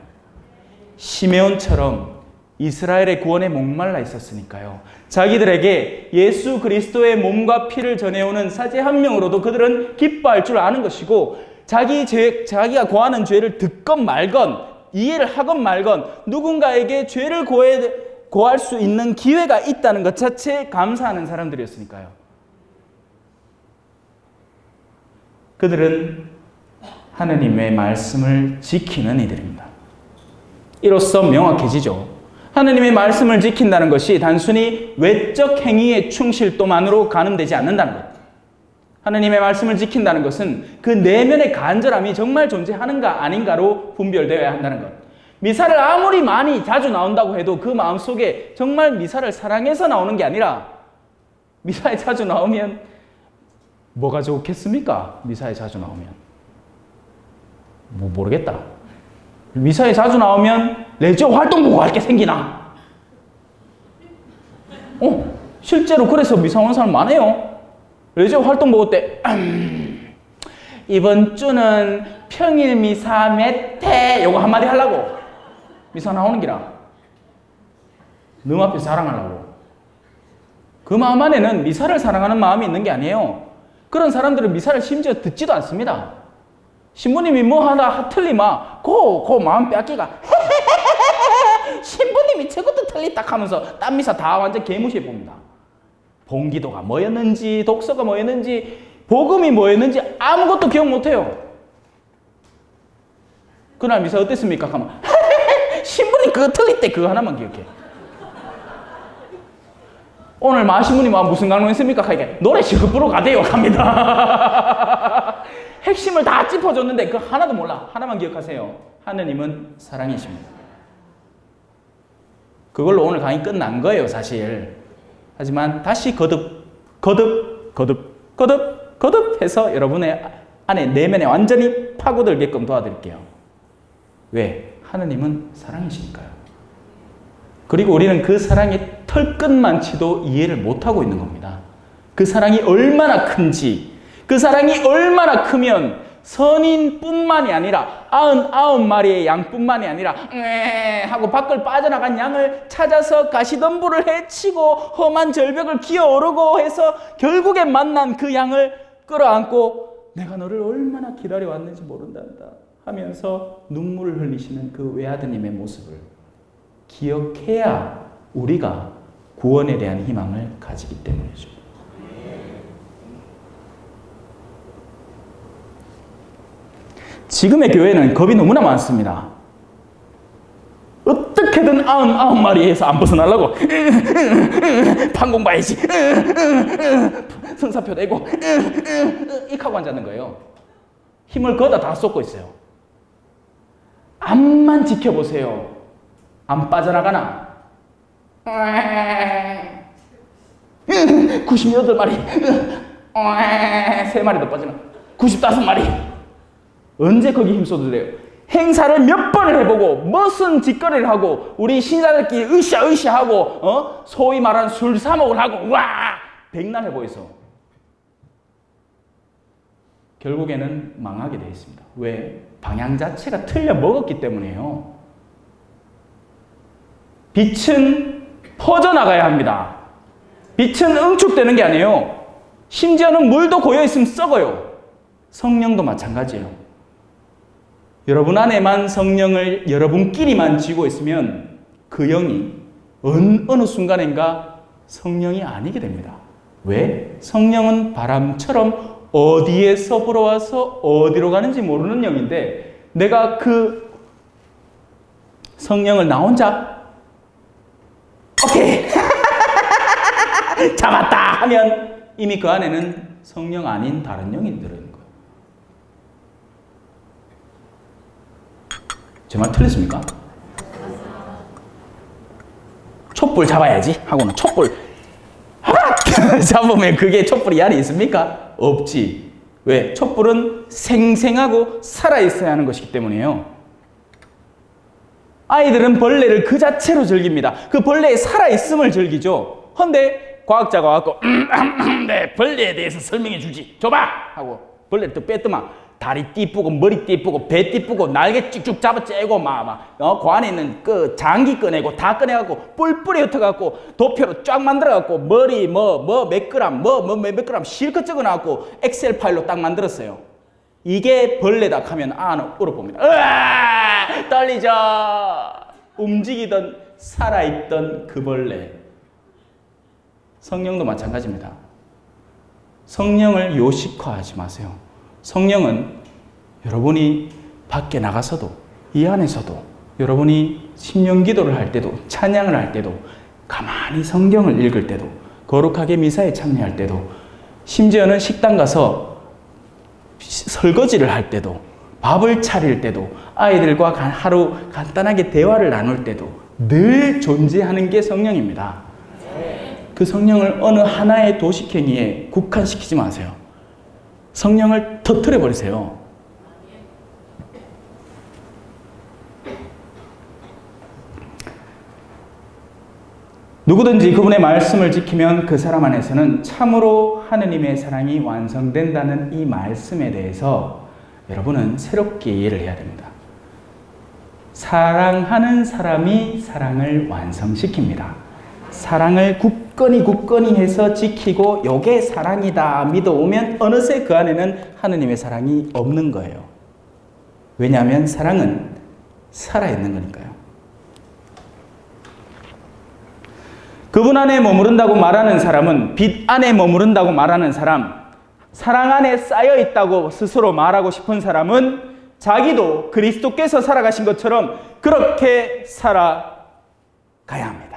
시메온처럼 이스라엘의 구원에 목말라 있었으니까요. 자기들에게 예수 그리스도의 몸과 피를 전해오는 사제 한 명으로도 그들은 기뻐할 줄 아는 것이고, 자기가 고하는 죄를 듣건 말건, 이해를 하건 말건, 누군가에게 죄를 고할 수 있는 기회가 있다는 것 자체에 감사하는 사람들이었으니까요. 그들은 하느님의 말씀을 지키는 이들입니다. 이로써 명확해지죠. 하느님의 말씀을 지킨다는 것이 단순히 외적 행위의 충실도만으로 가늠되지 않는다는 것. 하느님의 말씀을 지킨다는 것은 그 내면의 간절함이 정말 존재하는가 아닌가로 분별되어야 한다는 것. 미사를 아무리 많이 자주 나온다고 해도 그 마음속에 정말 미사를 사랑해서 나오는 게 아니라, 미사에 자주 나오면 뭐가 좋겠습니까? 미사에 자주 나오면 모르겠다. 미사에 자주 나오면 레지오 활동보고 할 게 생기나? 실제로 그래서 미사 오는 사람 많아요. 레지오 활동보고 때 이번 주는 평일 미사 몇 회 요거 한마디 하려고 미사 나오는 기라. 너 앞에 자랑하려고. 그 마음 안에는 미사를 사랑하는 마음이 있는 게 아니에요. 그런 사람들은 미사를 심지어 듣지도 않습니다. 신부님이 뭐 하나 틀리마 그 마음 빼앗기가 신부님이 저것도 틀리다 하면서 딴 미사 다 완전 개무시해 봅니다. 봉기도가 뭐였는지, 독서가 뭐였는지, 복음이 뭐였는지 아무것도 기억 못해요. 그날 미사 어땠습니까? 하면 신부님 그거 틀릴 때 그거 하나만 기억해. 오늘 마신부님 무슨 강론했습니까? 하니까 노래 실컷 부르고 가대요 합니다. 핵심을 다 짚어줬는데 그 하나도 몰라. 하나만 기억하세요. 하느님은 사랑이십니다. 그걸로 오늘 강의 끝난 거예요, 사실. 하지만 다시 거듭 해서 여러분의 안에 내면에 완전히 파고들게끔 도와드릴게요. 왜? 하느님은 사랑이시니까요. 그리고 우리는 그 사랑의 털끝만치도 이해를 못하고 있는 겁니다. 그 사랑이 얼마나 큰지, 그 사랑이 얼마나 크면 선인뿐만이 아니라 99마리의 양뿐만이 아니라 하고 밖을 빠져나간 양을 찾아서 가시덤불을 헤치고 험한 절벽을 기어오르고 해서 결국에 만난 그 양을 끌어안고 내가 너를 얼마나 기다려왔는지 모른단다 하면서 눈물을 흘리시는 그 외아드님의 모습을 기억해야 우리가 구원에 대한 희망을 가지기 때문이죠. 지금의 교회는 겁이 너무나 많습니다. 어떻게든 99마리에서 안 벗어나려고 판공 봐야지 성사표 내고 익하고 앉았는 거예요. 힘을 거다 다 쏟고 있어요. 앞만 지켜보세요. 안 빠져나가나? 98마리 3마리 더 빠져나 95마리 언제 거기 힘써도 돼요. 행사를 몇 번을 해보고 무슨 짓거리를 하고 우리 신자들끼리 으쌰하고 소위 말하는 술사목을 하고 와 백날 해보이소. 결국에는 망하게 되어 있습니다. 왜? 방향 자체가 틀려 먹었기 때문이에요. 빛은 퍼져나가야 합니다. 빛은 응축되는 게 아니에요. 심지어는 물도 고여있으면 썩어요. 성령도 마찬가지예요. 여러분 안에만 성령을 여러분끼리만 쥐고 있으면 그 영이 어느 순간인가 성령이 아니게 됩니다. 왜? 성령은 바람처럼 어디에서 불어와서 어디로 가는지 모르는 영인데 내가 그 성령을 나 혼자 오케이 잡았다 하면 이미 그 안에는 성령 아닌 다른 영이 들어있는 거예요. 제 말 틀렸습니까? 촛불 잡아야지 하고는 촛불 잡으면 그게 촛불이 안에 있습니까? 없지. 왜? 촛불은 생생하고 살아있어야 하는 것이기 때문이에요. 아이들은 벌레를 그 자체로 즐깁니다. 그 벌레의 살아있음을 즐기죠. 근데 과학자가 와서 네, 벌레에 대해서 설명해 주지. 줘봐! 하고 벌레를 또 뺐더만 다리 띠쁘고 머리 띠쁘고 배 띠쁘고 날개 쭉쭉 잡아 째고 그 안에 있는 그 장기 꺼내고 다 꺼내갖고 뿔뿔이 흩어갖고 도표로 쫙 만들어갖고 머리 몇 그램 몇 그램 실컷 적어놔갖고 엑셀 파일로 딱 만들었어요. 이게 벌레다 하면 아는 울어봅니다. 으아! 떨리죠? 움직이던 살아있던 그 벌레. 성령도 마찬가지입니다. 성령을 요식화하지 마세요. 성령은 여러분이 밖에 나가서도 이 안에서도 여러분이 심령 기도를 할 때도 찬양을 할 때도 가만히 성경을 읽을 때도 거룩하게 미사에 참여할 때도 심지어는 식당 가서 설거지를 할 때도 밥을 차릴 때도 아이들과 하루 간단하게 대화를 나눌 때도 늘 존재하는 게 성령입니다. 그 성령을 어느 하나의 도식행위에 국한시키지 마세요. 성령을 터뜨려 버리세요. 누구든지 그분의 말씀을 지키면 그 사람 안에서는 참으로 하느님의 사랑이 완성된다는 이 말씀에 대해서 여러분은 새롭게 이해를 해야 됩니다. 사랑하는 사람이 사랑을 완성시킵니다. 사랑을 굳건히 해서 지키고 요게 사랑이다 믿어오면 어느새 그 안에는 하느님의 사랑이 없는 거예요. 왜냐하면 사랑은 살아있는 거니까요. 그분 안에 머무른다고 말하는 사람은 빛 안에 머무른다고 말하는 사람, 사랑 안에 쌓여있다고 스스로 말하고 싶은 사람은 자기도 그리스도께서 살아가신 것처럼 그렇게 살아가야 합니다.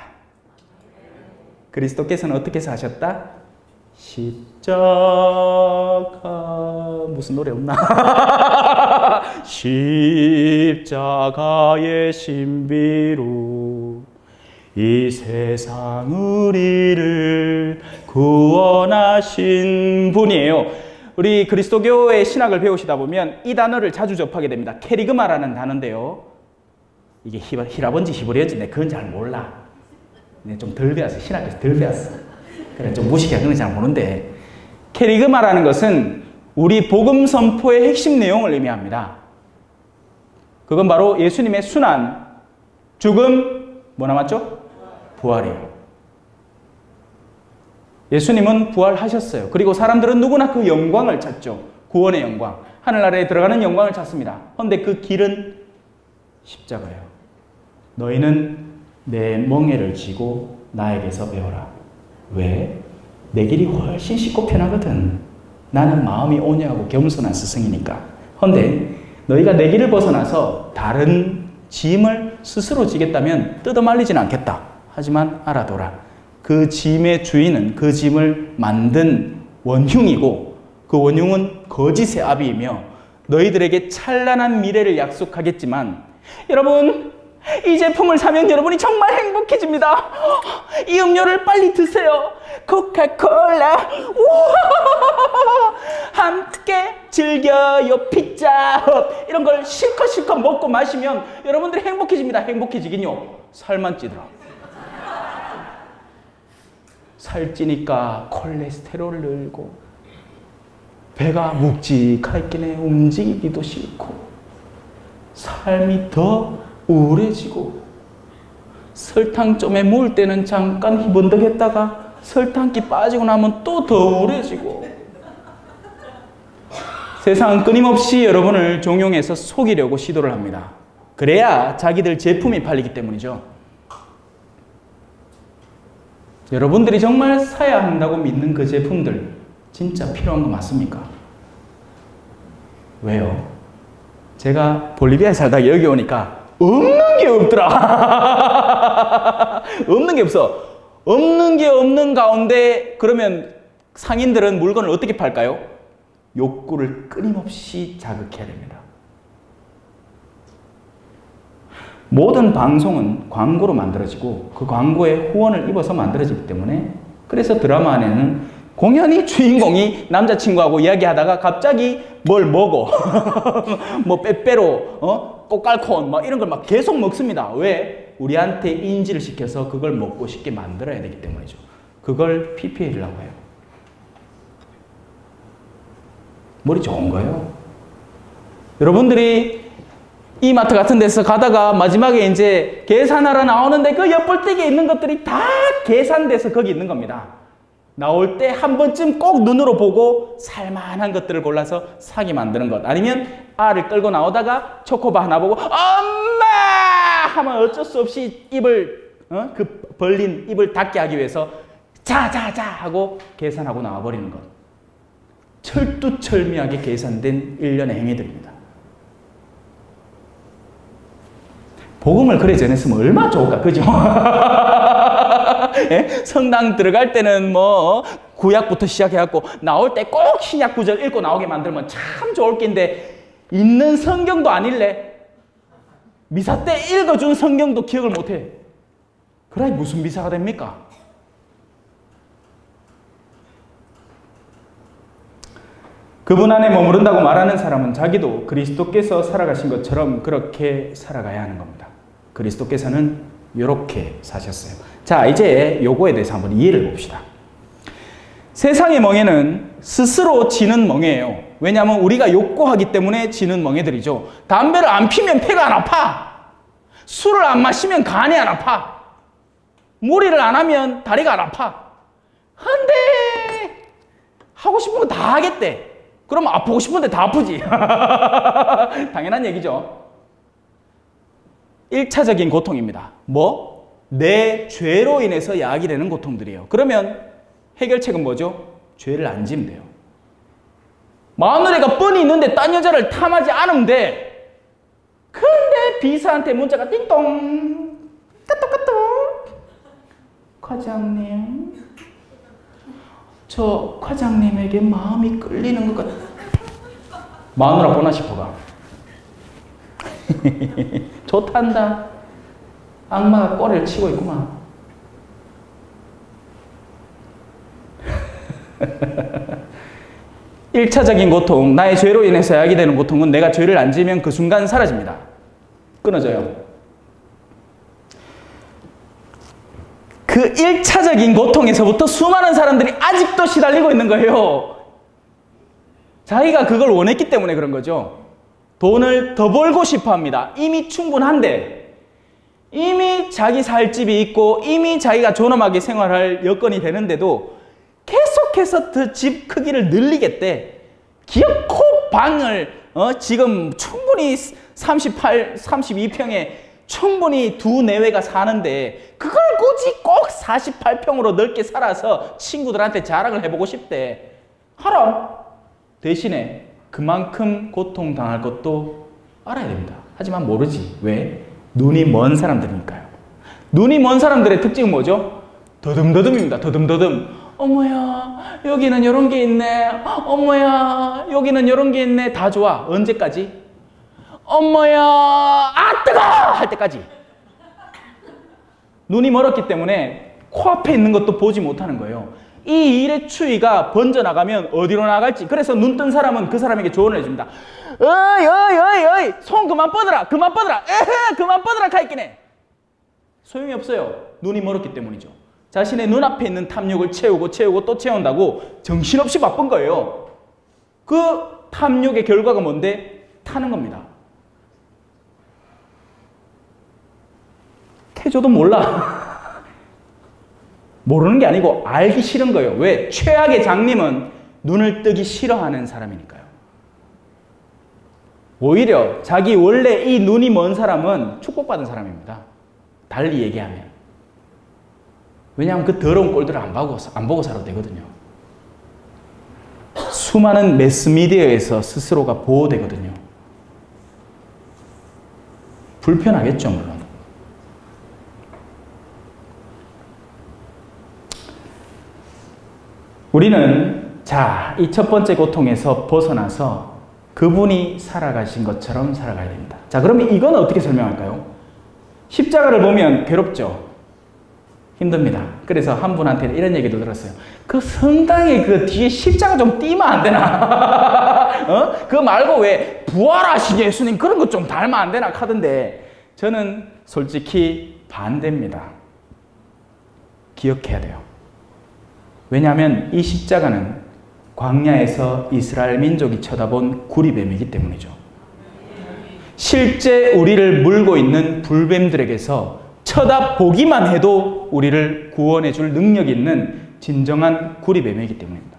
그리스도께서는 어떻게 사셨다? 십자가 무슨 노래 없나? 십자가의 신비로 이 세상을 이를 구원하신 분이에요. 우리 그리스도교의 신학을 배우시다 보면 이 단어를 자주 접하게 됩니다. 캐리그마라는 단어인데요. 이게 히라본지 히브리어인지 그건 잘 몰라. 좀 덜 배웠어. 신학에서 덜 배웠어. 그래 좀 무식해. 그건 잘 모르는데 캐리그마라는 것은 우리 복음 선포의 핵심 내용을 의미합니다. 그건 바로 예수님의 순환, 죽음, 뭐 남았죠? 부활이에요. 예수님은 부활하셨어요. 그리고 사람들은 누구나 그 영광을 찾죠. 구원의 영광. 하늘나라에 들어가는 영광을 찾습니다. 그런데 그 길은 십자가예요. 너희는 내 멍에를 쥐고 나에게서 배워라. 왜? 내 길이 훨씬 쉽고 편하거든. 나는 마음이 온유하고 겸손한 스승이니까. 그런데 너희가 내 길을 벗어나서 다른 짐을 스스로 지겠다면 뜯어말리진 않겠다. 하지만 알아둬라. 그 짐의 주인은 그 짐을 만든 원흉이고 그 원흉은 거짓의 아비이며 너희들에게 찬란한 미래를 약속하겠지만 여러분 이 제품을 사면 여러분이 정말 행복해집니다. 이 음료를 빨리 드세요. 코카콜라 함께 즐겨요. 피자헛 이런 걸 실컷 먹고 마시면 여러분들이 행복해집니다. 행복해지긴요. 살만 찌더라. 살찌니까 콜레스테롤 늘고 배가 묵직하게 움직이기도 싫고 삶이 더 우울해지고 설탕점에 모을 때는 잠깐 희번덕했다가 설탕기 빠지고 나면 또 더 우울해지고 세상은 끊임없이 여러분을 종용해서 속이려고 시도를 합니다. 그래야 자기들 제품이 팔리기 때문이죠. 여러분들이 정말 사야 한다고 믿는 그 제품들 진짜 필요한 거 맞습니까? 왜요? 제가 볼리비아에 살다가 여기 오니까 없는 게 없더라. 없는 게 없어. 없는 게 없는 가운데 그러면 상인들은 물건을 어떻게 팔까요? 욕구를 끊임없이 자극해야 됩니다. 모든 방송은 광고로 만들어지고 그 광고에 후원을 입어서 만들어지기 때문에 그래서 드라마 안에는 공연히 주인공이 남자친구하고 이야기하다가 갑자기 뭘 먹어. 뭐 빼빼로 꽃갈콘 막 이런 걸 막 계속 먹습니다. 왜? 우리한테 인지를 시켜서 그걸 먹고 싶게 만들어야 되기 때문이죠. 그걸 PPL이라고 해요. 머리 좋은 거예요. 여러분들이 이마트 같은 데서 가다가 마지막에 이제 계산하러 나오는데 그 옆벌떼기에 있는 것들이 다 계산돼서 거기 있는 겁니다. 나올 때 한 번쯤 꼭 눈으로 보고 살만한 것들을 골라서 사게 만드는 것. 아니면 알을 끌고 나오다가 초코바 하나 보고 엄마! 하면 어쩔 수 없이 입을 그 벌린 입을 닫게 하기 위해서 자자자 하고 계산하고 나와버리는 것. 철두철미하게 계산된 일련의 행위들입니다. 복음을 그래 전했으면 얼마나 좋을까, 그죠? 예? 성당 들어갈 때는 뭐 구약부터 시작해갖고 나올 때 꼭 신약 구절 읽고 나오게 만들면 참 좋을 낀데 있는 성경도 아닐래? 미사 때 읽어준 성경도 기억을 못해. 그래 무슨 미사가 됩니까? 그분 안에 머무른다고 말하는 사람은 자기도 그리스도께서 살아가신 것처럼 그렇게 살아가야 하는 겁니다. 그리스도께서는 이렇게 사셨어요. 자, 이제 요거에 대해서 한번 이해를 봅시다. 세상의 멍에는 스스로 지는 멍에예요. 왜냐하면 우리가 욕구하기 때문에 지는 멍에들이죠. 담배를 안 피면 폐가 안 아파. 술을 안 마시면 간이 안 아파. 무리를 안 하면 다리가 안 아파. 근데 하고 싶은 거 다 하겠대. 그럼 아프고 싶은데 다 아프지. 당연한 얘기죠. 1차적인 고통입니다. 뭐? 내 죄로 인해서 야기되는 고통들이에요. 그러면 해결책은 뭐죠? 죄를 안 지면 돼요. 마누라가 뻔히 있는데 딴 여자를 탐하지 않으면 돼. 근데 비서한테 문자가 띵동 까똑까똑 과장님 저 과장님에게 마음이 끌리는 것 같아. 마누라 보나 싶어가. 좋단다. 악마가 꼬리를 치고 있구만. 일차적인 고통, 나의 죄로 인해서 야기되는 고통은 내가 죄를 안 지으면 그 순간 사라집니다. 끊어져요. 그 1차적인 고통에서부터 수많은 사람들이 아직도 시달리고 있는 거예요. 자기가 그걸 원했기 때문에 그런 거죠. 돈을 더 벌고 싶어 합니다. 이미 충분한데, 이미 자기 살 집이 있고, 이미 자기가 존엄하게 생활할 여건이 되는데도 계속해서 그 집 크기를 늘리겠대. 기어코 방을, 지금 충분히 32평에 충분히 두 내외가 사는데, 그걸 굳이 꼭 48평으로 넓게 살아서 친구들한테 자랑을 해보고 싶대. 하라. 대신에 그만큼 고통당할 것도 알아야 됩니다. 하지만 모르지. 왜? 눈이 먼 사람들이니까요. 눈이 먼 사람들의 특징은 뭐죠? 더듬더듬입니다. 더듬더듬. 어머야, 여기는 이런 게 있네. 어머야, 여기는 이런 게 있네. 다 좋아. 언제까지? 어머야, 아 뜨거! 할 때까지. 눈이 멀었기 때문에 코앞에 있는 것도 보지 못하는 거예요. 이 일의 추위가 번져나가면 어디로 나갈지. 그래서 눈 뜬 사람은 그 사람에게 조언을 해줍니다. 어이, 손 그만 뻗어라. 그만 뻗어라. 에헤, 그만 뻗어라. 가있긴 해. 소용이 없어요. 눈이 멀었기 때문이죠. 자신의 눈앞에 있는 탐욕을 채우고 또 채운다고 정신없이 바쁜 거예요. 그 탐욕의 결과가 뭔데? 타는 겁니다. 태조도 몰라. 모르는 게 아니고 알기 싫은 거예요. 왜? 최악의 장님은 눈을 뜨기 싫어하는 사람이니까요. 오히려 자기 원래 이 눈이 먼 사람은 축복받은 사람입니다. 달리 얘기하면. 왜냐하면 그 더러운 꼴들을 안 보고 살아도 되거든요. 수많은 매스미디어에서 스스로가 보호되거든요. 불편하겠죠, 물론. 우리는 이 첫 번째 고통에서 벗어나서 그분이 살아가신 것처럼 살아가야 됩니다. 자, 그러면 이건 어떻게 설명할까요? 십자가를 보면 괴롭죠. 힘듭니다. 그래서 한 분한테 이런 얘기도 들었어요. 그 성당에 그 뒤에 십자가 좀 띄면 안 되나? 그거 말고 왜 부활하신 예수님 그런 거 좀 닮으면 안 되나 하던데, 저는 솔직히 반대입니다. 기억해야 돼요. 왜냐하면 이 십자가는 광야에서 이스라엘 민족이 쳐다본 구리뱀이기 때문이죠. 실제 우리를 물고 있는 불뱀들에게서 쳐다보기만 해도 우리를 구원해 줄 능력이 있는 진정한 구리뱀이기 때문입니다.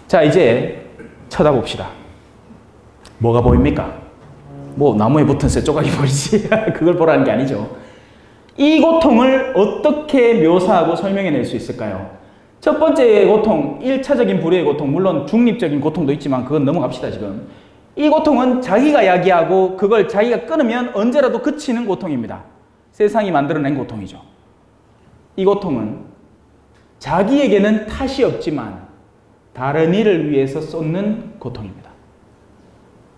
자, 이제 쳐다봅시다. 뭐가 보입니까? 뭐 나무에 붙은 새 조각이 보이지 그걸 보라는 게 아니죠. 이 고통을 어떻게 묘사하고 설명해 낼 수 있을까요? 첫 번째 고통, 1차적인 불의의 고통, 물론 중립적인 고통도 있지만 그건 넘어갑시다. 지금 이 고통은 자기가 야기하고 그걸 자기가 끊으면 언제라도 그치는 고통입니다. 세상이 만들어낸 고통이죠. 이 고통은 자기에게는 탓이 없지만 다른 이를 위해서 쏟는 고통입니다.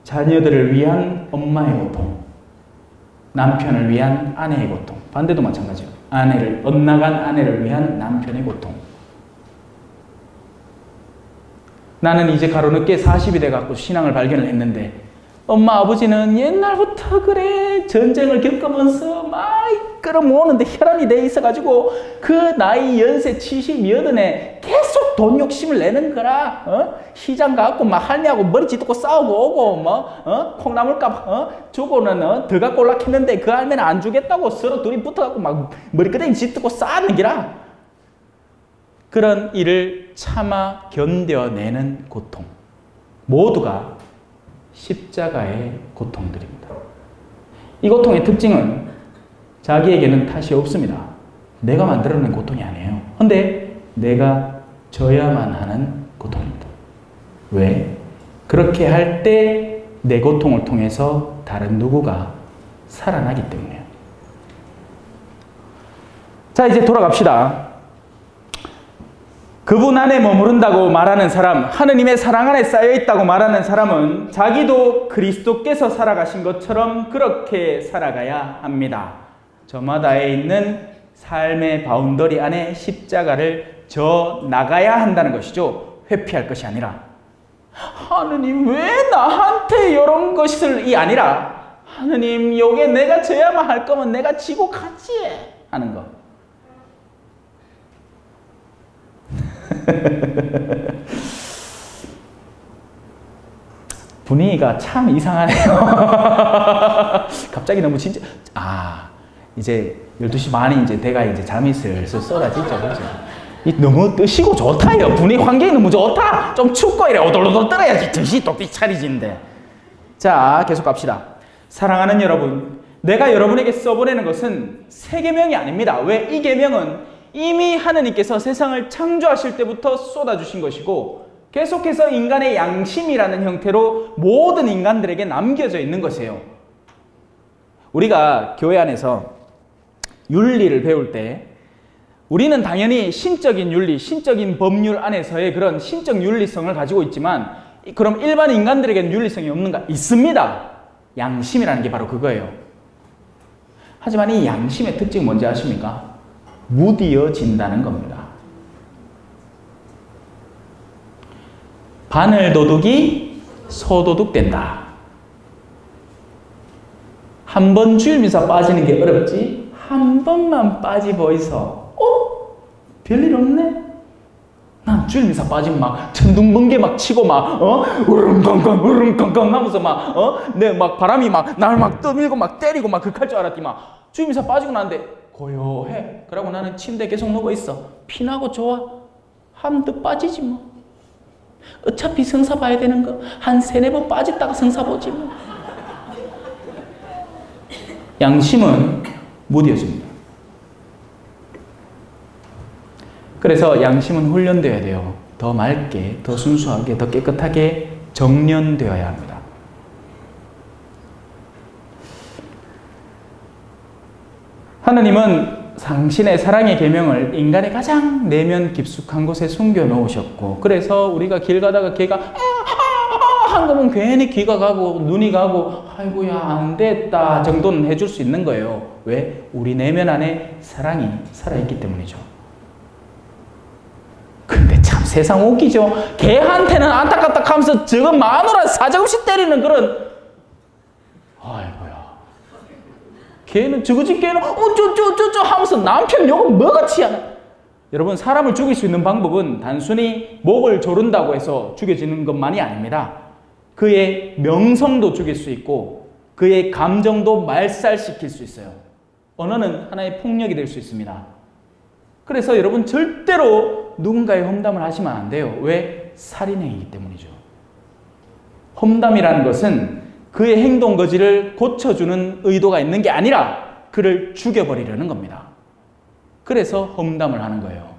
자녀들을 위한 엄마의 고통, 남편을 위한 아내의 고통, 반대도 마찬가지예요. 엇나간 아내를 위한 남편의 고통. 나는 이제 가로늦게 40이 돼갖고 신앙을 발견을 했는데, 엄마 아버지는 옛날부터 그래 전쟁을 겪으면서 막 끌어모으는데 혈안이 돼 있어가지고 그 나이 연세 70, 80에 계속 돈 욕심을 내는 거라. 시장 가갖고 막 할매하고 머리 짓고 싸우고 오고 콩나물값 주고는 더 갖고 올라했는데 그 할매는 안 주겠다고 서로 둘이 붙어갖고 막 머리끄댕이 짓고 싸우는 기라. 그런 일을 참아 견뎌내는 고통, 모두가 십자가의 고통들입니다. 이 고통의 특징은 자기에게는 탓이 없습니다. 내가 만들어낸 고통이 아니에요. 그런데 내가 져야만 하는 고통입니다. 왜? 그렇게 할 때 내 고통을 통해서 다른 누구가 살아나기 때문이에요. 자, 이제 돌아갑시다. 그분 안에 머무른다고 말하는 사람, 하느님의 사랑 안에 쌓여있다고 말하는 사람은 자기도 그리스도께서 살아가신 것처럼 그렇게 살아가야 합니다. 저마다에 있는 삶의 바운더리 안에 십자가를 져 나가야 한다는 것이죠. 회피할 것이 아니라, 하느님 왜 나한테 이런 것을 이 아니라, 하느님 요게 내가 져야만 할 거면 내가 지고 가지 하는 거. 분위기가 참 이상하네요. 갑자기 너무 진짜, 이제 12시 반이 이제 돼가 이제 잠이 슬슬 쏟아지죠. 그렇죠? 너무 뜨시고 좋다요. 분위기 환경이 너무 좋다. 좀 춥고 이래 오돌오돌 떨어야지 정신이 똑똑히 차리지인데. 자, 계속 갑시다. 사랑하는 여러분, 내가 여러분에게 써보내는 것은 새 계명이 아닙니다. 왜? 이 계명은 이미 하느님께서 세상을 창조하실 때부터 쏟아주신 것이고 계속해서 인간의 양심이라는 형태로 모든 인간들에게 남겨져 있는 것이에요. 우리가 교회 안에서 윤리를 배울 때 우리는 당연히 신적인 윤리, 신적인 법률 안에서의 그런 신적 윤리성을 가지고 있지만, 그럼 일반 인간들에게는 윤리성이 없는가? 있습니다. 양심이라는 게 바로 그거예요. 하지만 이 양심의 특징이 뭔지 아십니까? 무디어진다는 겁니다. 바늘 도둑이 소도둑 된다. 한 번 주일미사 빠지는 게 어렵지, 한 번만 빠지보이소. 별일 없네? 난 주일미사 빠지면 막 천둥번개 막 치고 막 우릉강강 우릉강강 하면서 막 바람이 막 날 막 떠밀고 막 때리고 막 극할 줄 알았더만, 주일미사 빠지고 나는데 고요해. 그러고 나는 침대에 계속 누워있어. 피나고 좋아. 한 번 더 빠지지 뭐. 어차피 성사 봐야 되는 거 한 3-4번 빠졌다가 성사 보지 뭐. 양심은 무뎌집니다. 그래서 양심은 훈련되어야 돼요. 더 맑게, 더 순수하게, 더 깨끗하게 정련되어야 합니다. 하느님은 당신의 사랑의 계명을 인간의 가장 내면 깊숙한 곳에 숨겨 놓으셨고, 그래서 우리가 길 가다가 개가 하는 거 보면 괜히 귀가 가고 눈이 가고 아이고야 안 됐다 정도는 해줄 수 있는 거예요. 왜? 우리 내면 안에 사랑이 살아있기 때문이죠. 근데 참 세상 웃기죠. 걔한테는 안타깝다 하면서 저거 마누라 사정없이 때리는 그런, 아이고야 걔는 저거 집 걔는 어쩌쩌쩌쩌 하면서 남편 욕을 뭐같이 하나. 여러분, 사람을 죽일 수 있는 방법은 단순히 목을 조른다고 해서 죽여지는 것만이 아닙니다. 그의 명성도 죽일 수 있고 그의 감정도 말살시킬 수 있어요. 언어는 하나의 폭력이 될 수 있습니다. 그래서 여러분 절대로 누군가의 험담을 하시면 안 돼요. 왜? 살인행위이기 때문이죠. 험담이라는 것은 그의 행동 거지를 고쳐주는 의도가 있는 게 아니라 그를 죽여버리려는 겁니다. 그래서 험담을 하는 거예요.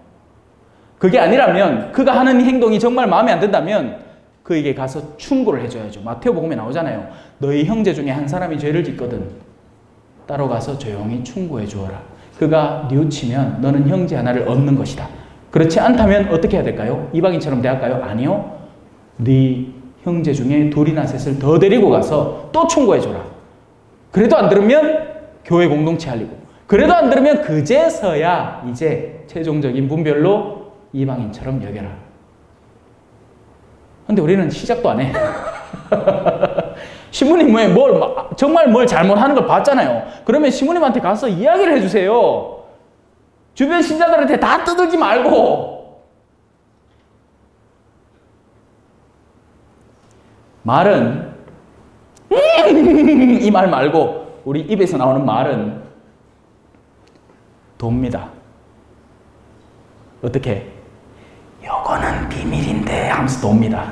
그게 아니라면, 그가 하는 행동이 정말 마음에 안 든다면 그에게 가서 충고를 해줘야죠. 마태복음에 나오잖아요. 너희 형제 중에 한 사람이 죄를 짓거든 따로 가서 조용히 충고해 주어라. 그가 뉘우치면 너는 형제 하나를 얻는 것이다. 그렇지 않다면 어떻게 해야 될까요? 이방인처럼 대할까요? 아니요. 네 형제 중에 둘이나 셋을 더 데리고 가서 또 충고해 줘라. 그래도 안 들으면 교회 공동체 알리고, 그래도 안 들으면 그제서야 이제 최종적인 분별로 이방인처럼 여겨라. 근데 우리는 시작도 안 해. 신부님이 정말 뭘 잘못하는 걸 봤잖아요. 그러면 신부님한테 가서 이야기를 해주세요. 주변 신자들한테 다 떠들지 말고. 말은 이 말 말고 우리 입에서 나오는 말은 돕니다. 어떻게? 요거는 비밀인데 하면서 돕니다.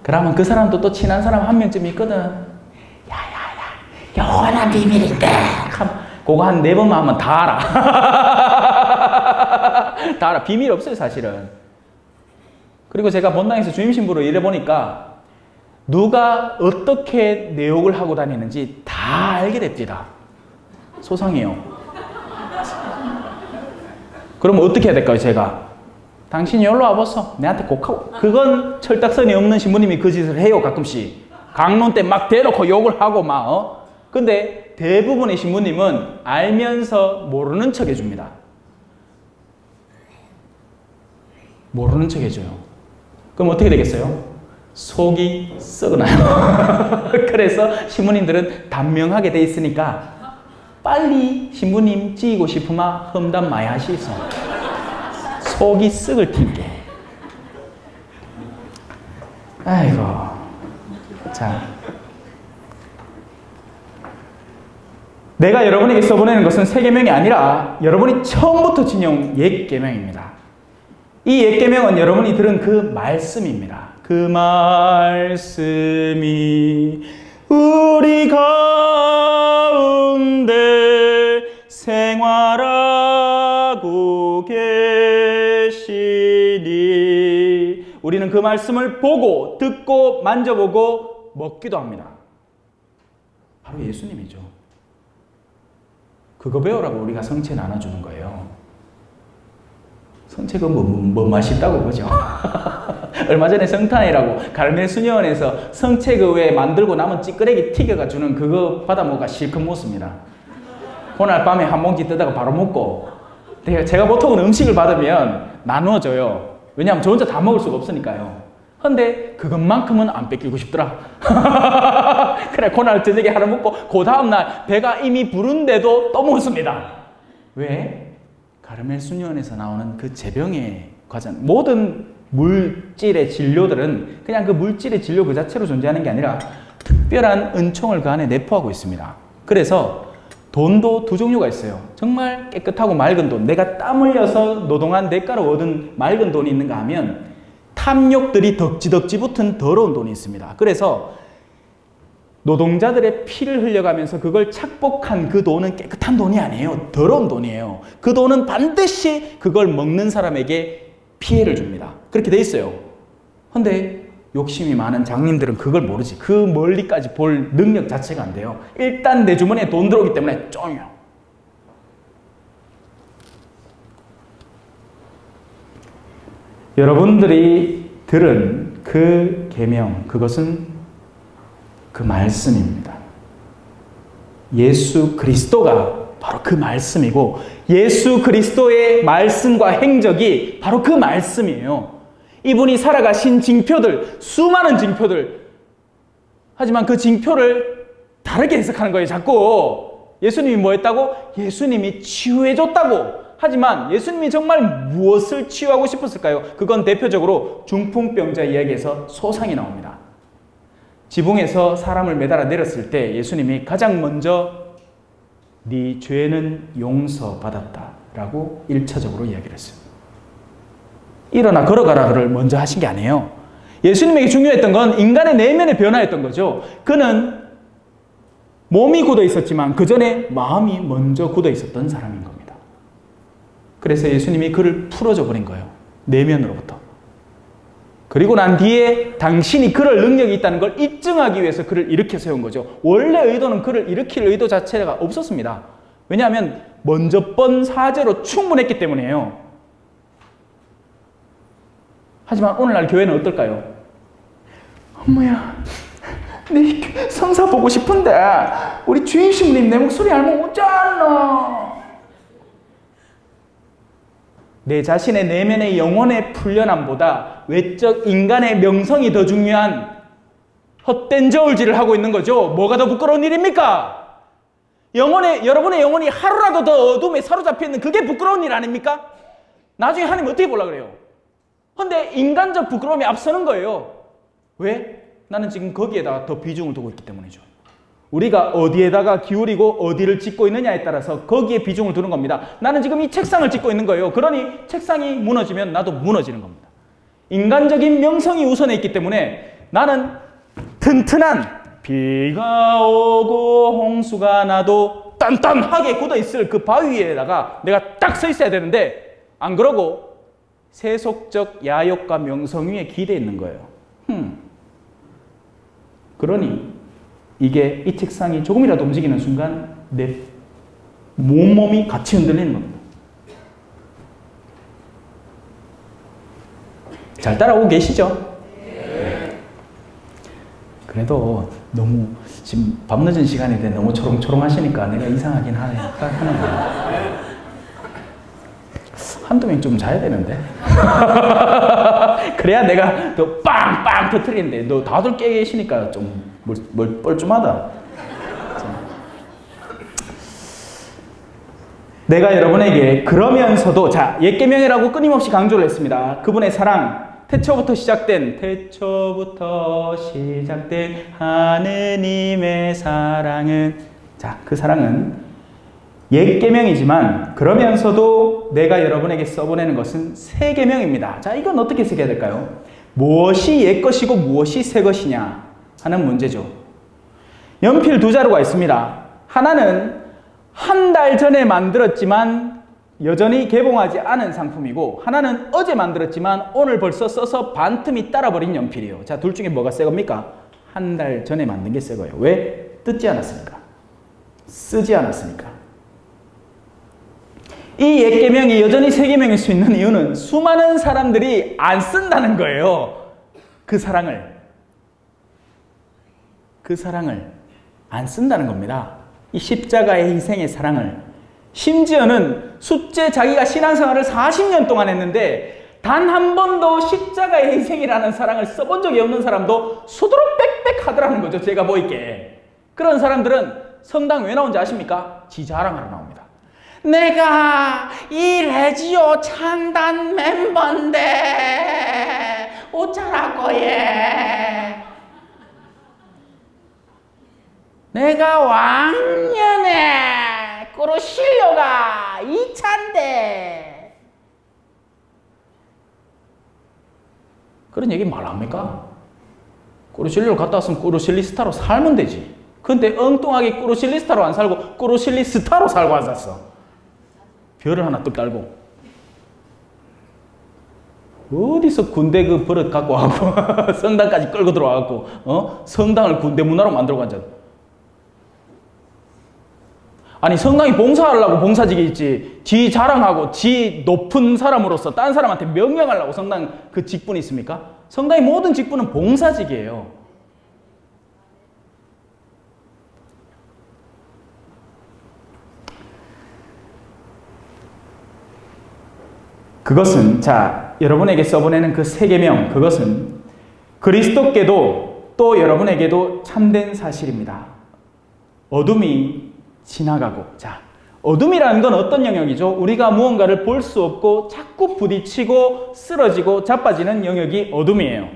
그러면 그 사람도 또 친한 사람 한 명쯤 있거든. 야야야, 요거는 비밀인데. 그거 한 4번만 하면 다 알아. 다 알아. 비밀 없어요, 사실은. 그리고 제가 본당에서 주임신부로 일해보니까 누가 어떻게 내욕을 하고 다니는지 다 알게 됩니다. 소상해요. 그럼 어떻게 해야 될까요, 제가? 당신이 여기로 와봤어. 내한테 곡하고. 그건 철딱선이 없는 신부님이 그 짓을 해요, 가끔씩. 강론 때 막 대놓고 욕을 하고 막, 근데 대부분의 신부님은 알면서 모르는 척 해줍니다. 모르는 척 해줘요. 그럼 어떻게 되겠어요? 속이 썩어나요. 그래서 신부님들은 단명하게 돼 있으니까 빨리 신부님 찌고 싶으면 험담 많이 하시소. 속이 썩을 텐게. 아이고. 자, 내가 여러분에게 써보내는 것은 새 계명이 아니라 여러분이 처음부터 지녀온 옛 계명입니다. 이 옛 계명은 여러분이 들은 그 말씀입니다. 그 말씀이 우리 가운데 생활하고 계시니 우리는 그 말씀을 보고 듣고 만져보고 먹기도 합니다. 바로 예수님이죠. 그거 배우라고 우리가 성체 나눠주는 거예요. 성체가 뭐 맛있다고 그죠? 얼마 전에 성탄이라고 갈멜 수녀원에서 성체 그 외에 만들고 남은 찌끄레기 튀겨가 주는 그거 받아 먹어가 실컷 먹습니다. 그날 밤에 한 봉지 뜯다가 바로 먹고, 제가 보통은 음식을 받으면 나누어줘요. 왜냐하면 저 혼자 다 먹을 수가 없으니까요. 근데 그것만큼은 안 뺏기고 싶더라. 그래, 그날 저녁에 하나 먹고 그 다음날 배가 이미 부른데도 또 먹습니다. 왜? 가르멜 수녀원에서 나오는 그 제병의 과정, 모든 물질의 진료들은 그냥 그 물질의 진료 그 자체로 존재하는 게 아니라 특별한 은총을 그 안에 내포하고 있습니다. 그래서 돈도 두 종류가 있어요. 정말 깨끗하고 맑은 돈, 내가 땀 흘려서 노동한 대가로 얻은 맑은 돈이 있는가 하면 탐욕들이 덕지덕지 붙은 더러운 돈이 있습니다. 그래서 노동자들의 피를 흘려가면서 그걸 착복한 그 돈은 깨끗한 돈이 아니에요. 더러운 돈이에요. 그 돈은 반드시 그걸 먹는 사람에게 피해를 줍니다. 그렇게 돼 있어요. 근데 욕심이 많은 장님들은 그걸 모르지. 그 멀리까지 볼 능력 자체가 안 돼요. 일단 내 주머니에 돈 들어오기 때문에 쫑요. 여러분들이 들은 그 계명, 그것은 그 말씀입니다. 예수 그리스도가 바로 그 말씀이고 예수 그리스도의 말씀과 행적이 바로 그 말씀이에요. 이분이 살아가신 징표들, 수많은 징표들. 하지만 그 징표를 다르게 해석하는 거예요. 자꾸 예수님이 뭐 했다고? 예수님이 치유해줬다고. 하지만 예수님이 정말 무엇을 치유하고 싶었을까요? 그건 대표적으로 중풍병자 이야기에서 소상이 나옵니다. 지붕에서 사람을 매달아 내렸을 때 예수님이 가장 먼저 네 죄는 용서받았다 라고 1차적으로 이야기를 했어요. 일어나 걸어가라를 먼저 하신 게 아니에요. 예수님에게 중요했던 건 인간의 내면의 변화였던 거죠. 그는 몸이 굳어 있었지만 그 전에 마음이 먼저 굳어 있었던 사람인 겁니다. 그래서 예수님이 그를 풀어줘 버린 거예요. 내면으로부터. 그리고 난 뒤에 당신이 그럴 능력이 있다는 걸 입증하기 위해서 그를 일으켜 세운 거죠. 원래 의도는 그를 일으킬 의도 자체가 없었습니다. 왜냐하면 먼저 번 사죄로 충분했기 때문이에요. 하지만 오늘날 교회는 어떨까요? 엄마야, 네 성사 보고 싶은데 우리 주임 신부님 내 목소리 알면 어쩌나. 내 자신의 내면의 영혼의 풀려남보다 외적 인간의 명성이 더 중요한 헛된 저울질을 하고 있는 거죠. 뭐가 더 부끄러운 일입니까? 여러분의 영혼이 하루라도 더 어둠에 사로잡혀 있는 그게 부끄러운 일 아닙니까? 나중에 하나님 어떻게 보려고 그래요? 근데 인간적 부끄러움이 앞서는 거예요. 왜? 나는 지금 거기에다가 더 비중을 두고 있기 때문이죠. 우리가 어디에다가 기울이고 어디를 짓고 있느냐에 따라서 거기에 비중을 두는 겁니다. 나는 지금 이 책상을 짓고 있는 거예요. 그러니 책상이 무너지면 나도 무너지는 겁니다. 인간적인 명성이 우선에 있기 때문에 나는 튼튼한 비가 오고 홍수가 나도 단단하게 굳어있을 그 바위 위에다가 내가 딱 서 있어야 되는데 안 그러고 세속적 야욕과 명성 위에 기대어 있는 거예요. 그러니 이게 이 책상이 조금이라도 움직이는 순간 내 몸이 같이 흔들리는 겁니다. 잘 따라오고 계시죠? 네. 그래도 너무 지금 밤늦은 시간인데 너무 초롱초롱 하시니까 내가 이상하긴 하는 거예요. 한두 명 좀 자야 되는데. 그래야 내가 더 빵빵 터뜨리는데 너 다들 깨 계시니까 좀 뻘쭘하다. 내가 여러분에게 그러면서도 자 옛 계명이라고 끊임없이 강조를 했습니다. 그분의 사랑 태초부터 시작된 하느님의 사랑은 자 그 사랑은 옛 계명이지만 그러면서도 내가 여러분에게 써보내는 것은 새 계명입니다. 자 이건 어떻게 쓰게 될까요? 무엇이 옛 것이고 무엇이 새 것이냐 하는 문제죠. 연필 두 자루가 있습니다. 하나는 한 달 전에 만들었지만 여전히 개봉하지 않은 상품이고 하나는 어제 만들었지만 오늘 벌써 써서 반틈이 따라버린 연필이에요. 자, 둘 중에 뭐가 새 겁니까? 한 달 전에 만든 게 새 거예요. 왜? 뜯지 않았으니까. 쓰지 않았으니까. 이 옛 계명이 여전히 새 계명일 수 있는 이유는 수많은 사람들이 안 쓴다는 거예요. 그 사랑을 안 쓴다는 겁니다. 이 십자가의 희생의 사랑을. 심지어는 숫제 자기가 신앙생활을 40년 동안 했는데 단 한 번도 십자가의 희생이라는 사랑을 써본 적이 없는 사람도 수두룩 빽빽 하더라는 거죠. 제가 보이게. 그런 사람들은 성당 왜 나온지 아십니까? 지 자랑하러 나옵니다. 내가 이 레지오 창단 멤버인데 어쩌라고 해. 내가 왕년에 꾸루실료가 2차인데 그런 얘기 말 합니까? 꾸루실료를 갔다 왔으면 꾸루실리스타로 살면 되지. 근데 엉뚱하게 꾸루실리스타로 안 살고 꾸루실리스타로 살고 왔었어. 별을 하나 뚝 달고. 어디서 군대 그 버릇 갖고 와갖고 성당까지 끌고 들어와갖고 성당을 군대 문화로 만들고 앉아. 아니 성당이 봉사하려고 봉사직이 있지 지 자랑하고 지 높은 사람으로서 딴 사람한테 명령하려고 성당 그 직분이 있습니까? 성당의 모든 직분은 봉사직이에요. 그것은 자 여러분에게 써보내는 그 세 계명 그것은 그리스도께도 또 여러분에게도 참된 사실입니다. 어둠이 지나가고 자 어둠이라는 건 어떤 영역이죠? 우리가 무언가를 볼 수 없고 자꾸 부딪히고 쓰러지고 자빠지는 영역이 어둠이에요.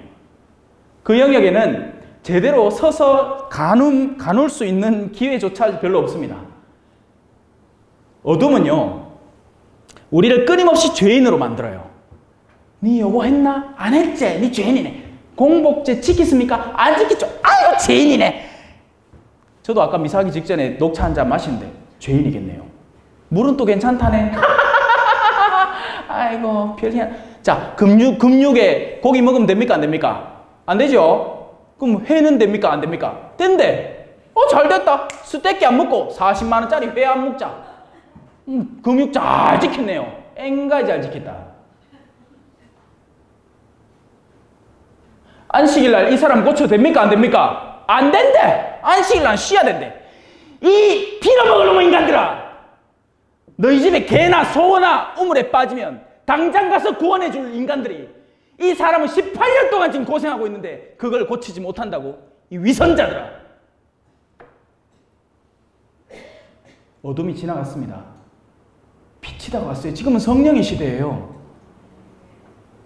그 영역에는 제대로 서서 가눌 수 있는 기회조차 별로 없습니다. 어둠은요 우리를 끊임없이 죄인으로 만들어요. 니 요거 했나? 안 했지? 니 죄인이네. 공복제 지켰습니까? 안 지켰죠? 아이고 죄인이네. 저도 아까 미사하기 직전에 녹차 한 잔 마시는데 죄인이겠네요. 물은 또 괜찮다네. 아이고 별이야. 자 금육에 고기 먹으면 됩니까? 안 됩니까? 안 되죠? 그럼 회는 됩니까? 안 됩니까? 된대. 잘 됐다. 스테이크 안 먹고 40만 원짜리 회 안 먹자. 금육 잘 지켰네요. 앵가이 잘 지켰다. 안식일날 이 사람 고쳐도 됩니까? 안 됩니까? 안 된대. 안식일날 쉬어야 된대. 이 빌어먹을 놈의 인간들아, 너희 집에 개나 소나 우물에 빠지면 당장 가서 구원해줄 인간들이 이 사람은 18년 동안 지금 고생하고 있는데 그걸 고치지 못한다고? 이 위선자들아. 어둠이 지나갔습니다. 빛이 다가왔어요. 지금은 성령의 시대예요.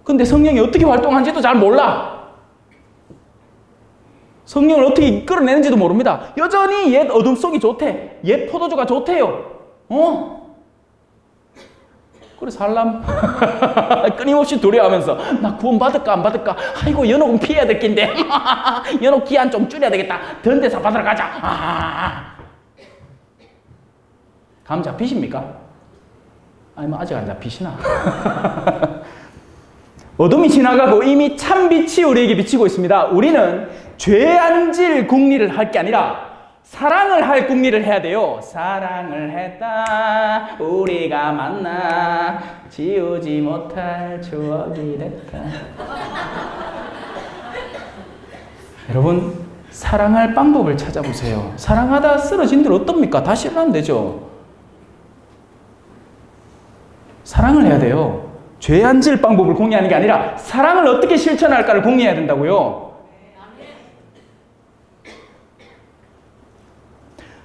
근데 성령이 어떻게 활동하는지도 잘 몰라. 성령을 어떻게 이끌어내는지도 모릅니다. 여전히 옛 어둠 속이 좋대. 옛 포도주가 좋대요. 그래 살람 끊임없이 두려워하면서 나 구원 받을까 안 받을까? 아이고 연옥은 피해야 될 낀데 연옥 기한 좀 줄여야 되겠다. 던대사 받으러 가자. 감 잡히십니까? 아니면 아직 안 잡히시나? 어둠이 지나가고 이미 참 빛이 우리에게 비치고 있습니다. 우리는 죄 안 질 국리를 할 게 아니라 사랑을 할 국리를 해야 돼요. 사랑을 했다 우리가 만나 지우지 못할 추억이 됐다. 여러분 사랑할 방법을 찾아보세요. 사랑하다 쓰러진 들 어떻습니까? 다시 일어나면 되죠. 사랑을 해야 돼요. 죄 안 질 방법을 공유하는 게 아니라 사랑을 어떻게 실천할까를 공유해야 된다고요.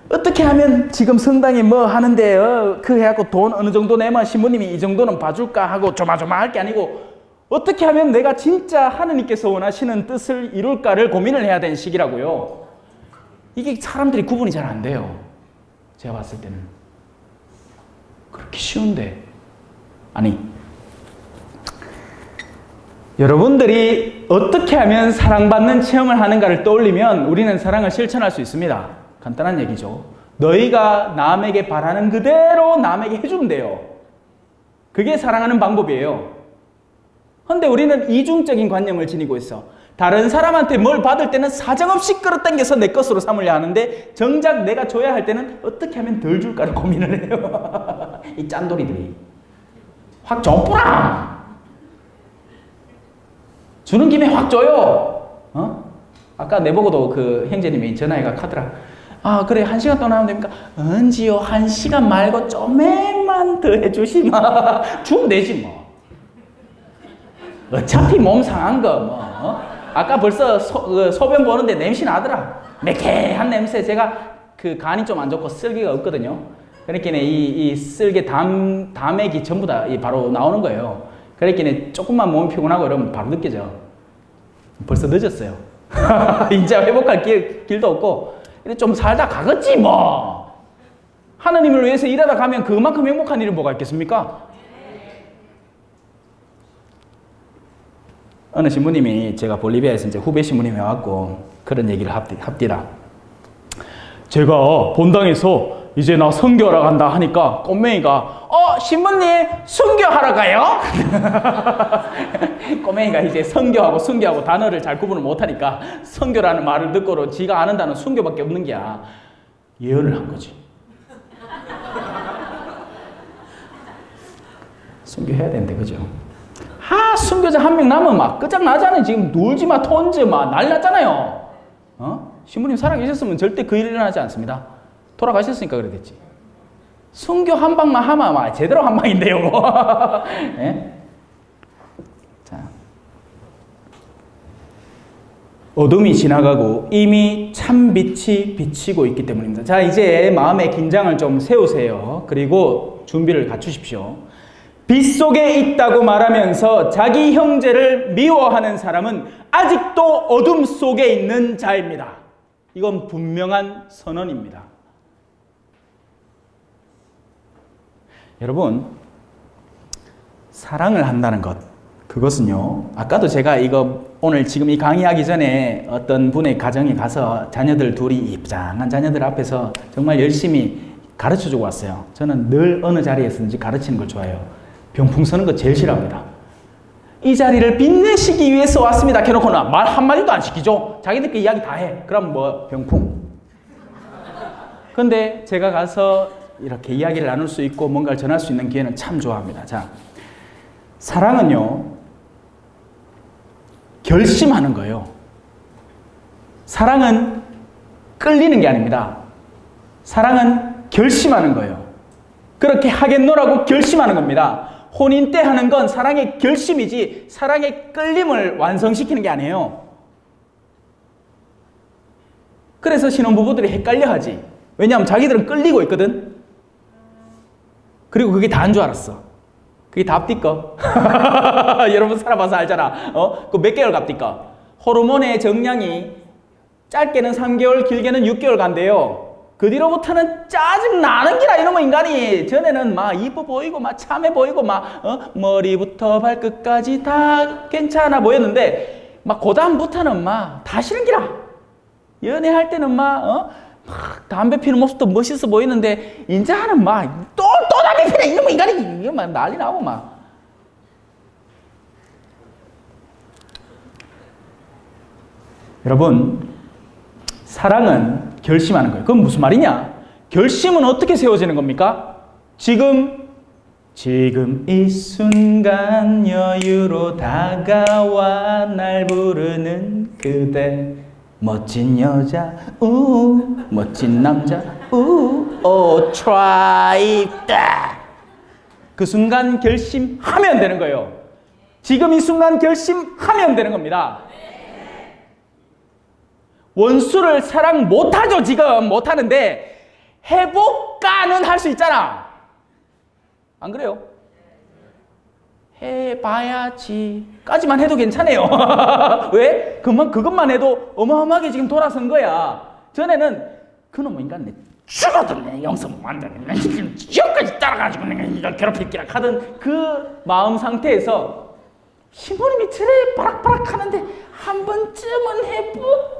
어떻게 하면 지금 성당에 뭐 하는데 그 해갖고 돈 어느 정도 내면 신부님이 이 정도는 봐줄까 하고 조마조마할 게 아니고 어떻게 하면 내가 진짜 하느님께서 원하시는 뜻을 이룰까를 고민을 해야 되는 시기라고요. 이게 사람들이 구분이 잘 안 돼요. 제가 봤을 때는 그렇게 쉬운데 아니 여러분들이 어떻게 하면 사랑받는 체험을 하는가를 떠올리면 우리는 사랑을 실천할 수 있습니다. 간단한 얘기죠. 너희가 남에게 바라는 그대로 남에게 해주면 돼요. 그게 사랑하는 방법이에요. 그런데 우리는 이중적인 관념을 지니고 있어. 다른 사람한테 뭘 받을 때는 사정없이 끌어당겨서 내 것으로 삼으려 하는데 정작 내가 줘야 할 때는 어떻게 하면 덜 줄까를 고민을 해요. 이 짠돌이들이. 확 줘뿌라! 주는 김에 확 줘요. 아까 내보고도 그 형제님이 전화해가 카더라. 아 그래 1시간 동안 하면 됩니까? 언지요 1시간 말고 좀만 더 해주시마. 주면 되지 뭐. 어차피 몸 상한 거 뭐. 아까 벌써 소변 보는데 냄새 나더라. 매캐한 냄새. 제가 그 간이 좀 안 좋고 쓸개가 없거든요. 그러니까 이 쓸개 담액이 전부 다 바로 나오는 거예요. 그러니까 조금만 몸이 피곤하고 이러면 바로 느껴져. 벌써 늦었어요. 이제 회복할 길도 없고 좀 살다 가겠지 뭐. 하나님을 위해서 일하다 가면 그만큼 행복한 일이 뭐가 있겠습니까? 어느 신부님이 제가 볼리비아에서 이제 후배 신부님이 와갖고 그런 얘기를 합디다. 제가 본당에서 이제 나 선교하러 간다 하니까 꼬맹이가 신부님 순교하러 가요? 꼬맹이가 이제 선교하고 순교하고 단어를 잘 구분을 못하니까 선교라는 말을 듣고는 지가 아는 단어는 순교밖에 없는 게야. 예언을 한 거지. 순교해야 되는데 그죠? 선교사 한 명 남으면 막 끝장나잖아요. 지금 놀지 마, 톤즈 막 난리 났잖아요. 신부님 살아계셨으면 절대 그 일 일어나지 않습니다. 돌아가셨으니까 그러겠지. 선교 한 방만 하면 막 제대로 한 방인데요. 네? 자, 어둠이 지나가고 이미 참 빛이 비치고 있기 때문입니다. 자, 이제 마음의 긴장을 좀 세우세요. 그리고 준비를 갖추십시오. 빛 속에 있다고 말하면서 자기 형제를 미워하는 사람은 아직도 어둠 속에 있는 자입니다. 이건 분명한 선언입니다. 여러분, 사랑을 한다는 것, 그것은요, 아까도 제가 이거 오늘 지금 이 강의하기 전에 어떤 분의 가정에 가서 자녀들 둘이 입장한 자녀들 앞에서 정말 열심히 가르쳐주고 왔어요. 저는 늘 어느 자리에서든지 가르치는 걸 좋아해요. 병풍 서는 거 제일 싫어합니다. 이 자리를 빛내시기 위해서 왔습니다. 해놓고는 말 한마디도 안 시키죠. 자기들끼리 이야기 다 해. 그럼 뭐 병풍. 근데 제가 가서 이렇게 이야기를 나눌 수 있고 뭔가를 전할 수 있는 기회는 참 좋아합니다. 자, 사랑은요, 결심하는 거예요. 사랑은 끌리는 게 아닙니다. 사랑은 결심하는 거예요. 그렇게 하겠노라고 결심하는 겁니다. 혼인 때 하는 건 사랑의 결심이지 사랑의 끌림을 완성시키는 게 아니에요. 그래서 신혼부부들이 헷갈려 하지. 왜냐하면 자기들은 끌리고 있거든. 그리고 그게 다인 줄 알았어. 그게 다 앞뒤꺼. 여러분 살아봐서 알잖아. 그 몇 개월 갑니까? 호르몬의 정량이 짧게는 3개월, 길게는 6개월 간대요. 그 뒤로부터는 짜증 나는 기라 이놈의 인간이. 전에는 막 이뻐 보이고 막 참해 보이고 막 머리부터 발끝까지 다 괜찮아 보였는데 막 그 다음부터는 막 다 싫은 기라. 연애할 때는 막 담배 피는 모습도 멋있어 보이는데 인자는 막 또 담배 피네 이놈의 인간이. 이거 막 난리 나고 막. 여러분, 사랑은 결심하는 거예요. 그건 무슨 말이냐? 결심은 어떻게 세워지는 겁니까? 지금 이 순간 여유로 다가와 날 부르는 그대, 멋진 여자, 멋진 남자, try that. 그 순간 결심하면 되는 거예요. 지금 이 순간 결심하면 되는 겁니다. 원수를 사랑 못하죠. 지금 못하는데 해볼까는 할 수 있잖아. 안 그래요? 해봐야지 까지만 해도 괜찮아요. 왜? 그것만 해도 어마어마하게 지금 돌아선 거야. 전에는 그놈의 인간 내 죽어도 내 영성 완전히 지옥까지 따라가지고 내가 이걸 괴롭힐기라 하던 그 마음 상태에서 신부님이 저래 바락바락 하는데 한 번쯤은 해볼까?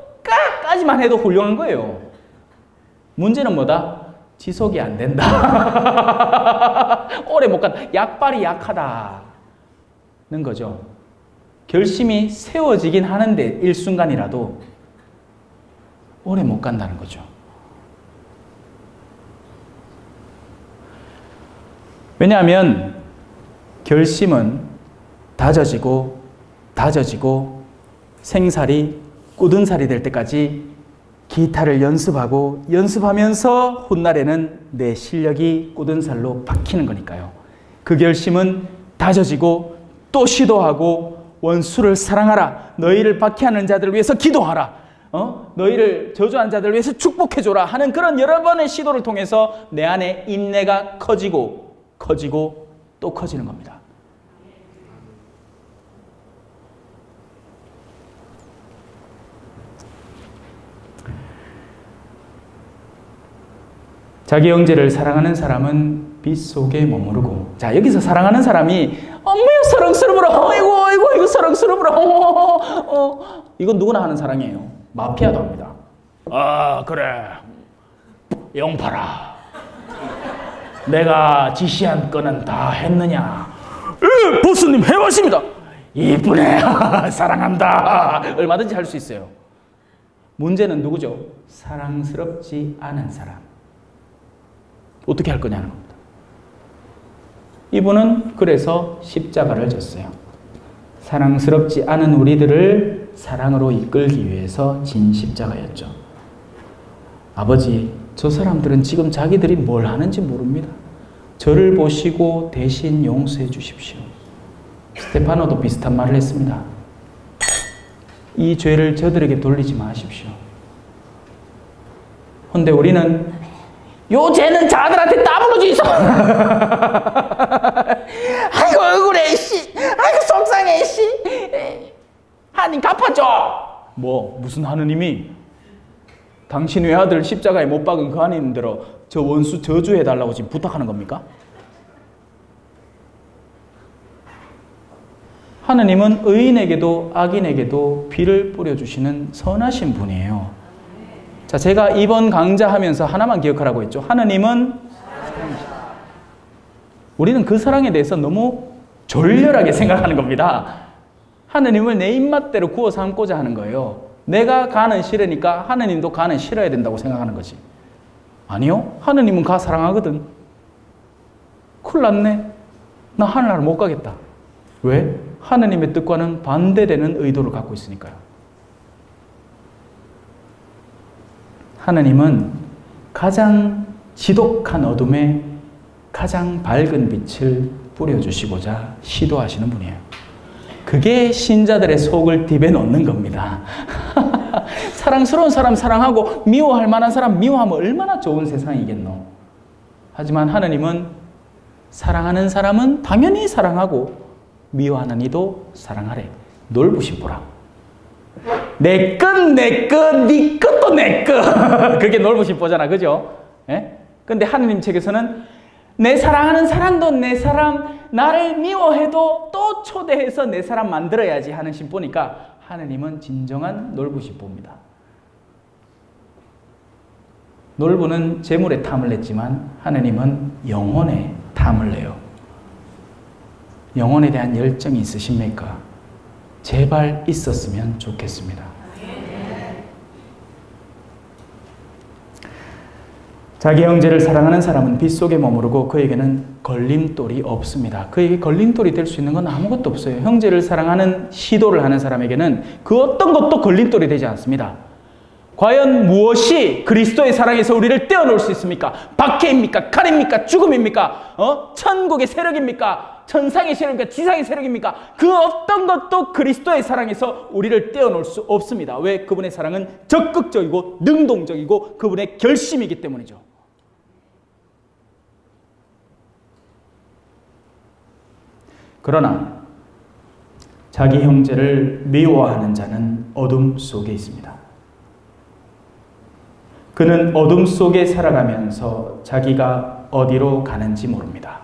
까지만 해도 훌륭한 거예요. 문제는 뭐다? 지속이 안 된다. 오래 못 간다. 약발이 약하다는 거죠. 결심이 세워지긴 하는데 일순간이라도 오래 못 간다는 거죠. 왜냐하면 결심은 다져지고 생살이 굳은 살이 될 때까지 기타를 연습하면서 훗날에는 내 실력이 굳은 살로 박히는 거니까요. 그 결심은 다져지고 또 시도하고 원수를 사랑하라. 너희를 박해하는 자들을 위해서 기도하라. 너희를 저주한 자들을 위해서 축복해줘라 하는 그런 여러 번의 시도를 통해서 내 안에 인내가 커지고 또 커지는 겁니다. 자기 형제를 사랑하는 사람은 빛 속에 머무르고. 자, 여기서 사랑하는 사람이 어머야 사랑스러워라, 아이고 사랑스러워라, 이건 누구나 하는 사랑이에요. 마피아도 합니다. 아, 그래, 영팔아, 내가 지시한 건은 다 했느냐? 예, 보스님 해왔습니다. 이쁘네. 사랑한다. 얼마든지 할 수 있어요. 문제는 누구죠? 사랑스럽지 않은 사람. 어떻게 할 거냐는 겁니다. 이분은 그래서 십자가를 졌어요. 사랑스럽지 않은 우리들을 사랑으로 이끌기 위해서 진 십자가였죠. 아버지, 저 사람들은 지금 자기들이 뭘 하는지 모릅니다. 저를 보시고 대신 용서해 주십시오. 스테파노도 비슷한 말을 했습니다. 이 죄를 저들에게 돌리지 마십시오. 근데 우리는 요 죄는 자들한테 따블로 주 있어. 아이고 억울해 씨. 아이고 속상해 씨. 하나님 갚아줘. 뭐 무슨 하느님이 당신 외아들 십자가에 못 박은 그 하느님들어 저 원수 저주해달라고 지금 부탁하는 겁니까? 하느님은 의인에게도 악인에게도 비를 뿌려주시는 선하신 분이에요. 자, 제가 이번 강좌하면서 하나만 기억하라고 했죠. 하느님은 사랑이시다. 우리는 그 사랑에 대해서 너무 졸렬하게 생각하는 겁니다. 하느님을 내 입맛대로 구워 삼고자 하는 거예요. 내가 간은 싫으니까 하느님도 간은 싫어야 된다고 생각하는 거지. 아니요. 하느님은 가 사랑하거든. 큰일 났네. 나 하늘나라 못 가겠다. 왜? 하느님의 뜻과는 반대되는 의도를 갖고 있으니까요. 하느님은 가장 지독한 어둠에 가장 밝은 빛을 뿌려주시고자 시도하시는 분이에요. 그게 신자들의 속을 딥에 넣는 겁니다. 사랑스러운 사람 사랑하고 미워할 만한 사람 미워하면 얼마나 좋은 세상이겠노. 하지만 하느님은 사랑하는 사람은 당연히 사랑하고 미워하는 이도 사랑하래. 놀부심 보라. 내 것, 내 것, 네 것도 내 것. 그게 놀부심 보잖아. 그죠? 예? 근데 하느님 책에서는 내 사랑하는 사람도 내 사람, 나를 미워해도 또 초대해서 내 사람 만들어야지 하는 심보니까 하느님은 진정한 놀부심보입니다. 놀부는 재물에 탐을 냈지만 하느님은 영혼에 탐을 내요. 영혼에 대한 열정이 있으십니까? 제발 있었으면 좋겠습니다. 자기 형제를 사랑하는 사람은 빛 속에 머무르고 그에게는 걸림돌이 없습니다. 그에게 걸림돌이 될 수 있는 건 아무것도 없어요. 형제를 사랑하는 시도를 하는 사람에게는 그 어떤 것도 걸림돌이 되지 않습니다. 과연 무엇이 그리스도의 사랑에서 우리를 떼어놓을 수 있습니까? 박해입니까? 칼입니까? 죽음입니까? 천국의 세력입니까? 천상의 세력입니까? 지상의 세력입니까? 그 어떤 것도 그리스도의 사랑에서 우리를 떼어놓을 수 없습니다. 왜? 그분의 사랑은 적극적이고 능동적이고 그분의 결심이기 때문이죠. 그러나 자기 형제를 미워하는 자는 어둠 속에 있습니다. 그는 어둠 속에 살아가면서 자기가 어디로 가는지 모릅니다.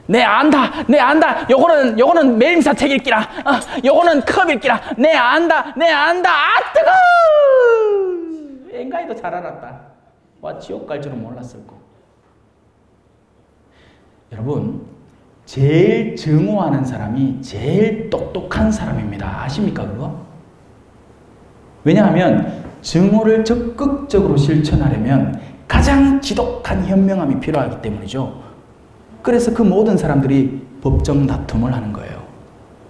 내 안다. 요거는 매임사 책일기라. 요거는 컵일기라. 내 안다. 아 뜨거. 엔가이도 잘 알았다. 와 지옥 갈 줄은 몰랐을 거. 여러분, 제일 증오하는 사람이 제일 똑똑한 사람입니다. 아십니까 그거? 왜냐하면 증오를 적극적으로 실천하려면 가장 지독한 현명함이 필요하기 때문이죠. 그래서 그 모든 사람들이 법정 다툼을 하는 거예요.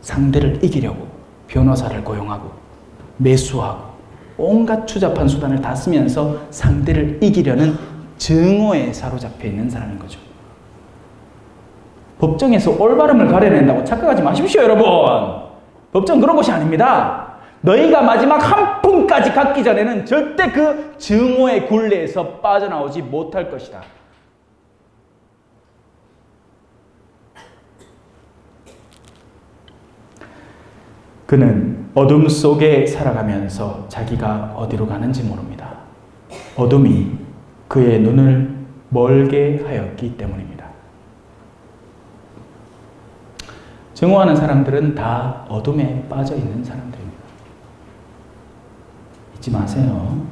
상대를 이기려고 변호사를 고용하고 매수하고 온갖 추잡한 수단을 다 쓰면서 상대를 이기려는 증오에 사로잡혀 있는 사람인 거죠. 법정에서 올바름을 가려낸다고 착각하지 마십시오, 여러분. 법정 그런 곳이 아닙니다. 너희가 마지막 한 푼까지 갖기 전에는 절대 그 증오의 굴레에서 빠져나오지 못할 것이다. 그는 어둠 속에 살아가면서 자기가 어디로 가는지 모릅니다. 어둠이 그의 눈을 멀게 하였기 때문입니다. 증오하는 사람들은 다 어둠에 빠져 있는 사람들입니다. 잊지 마세요.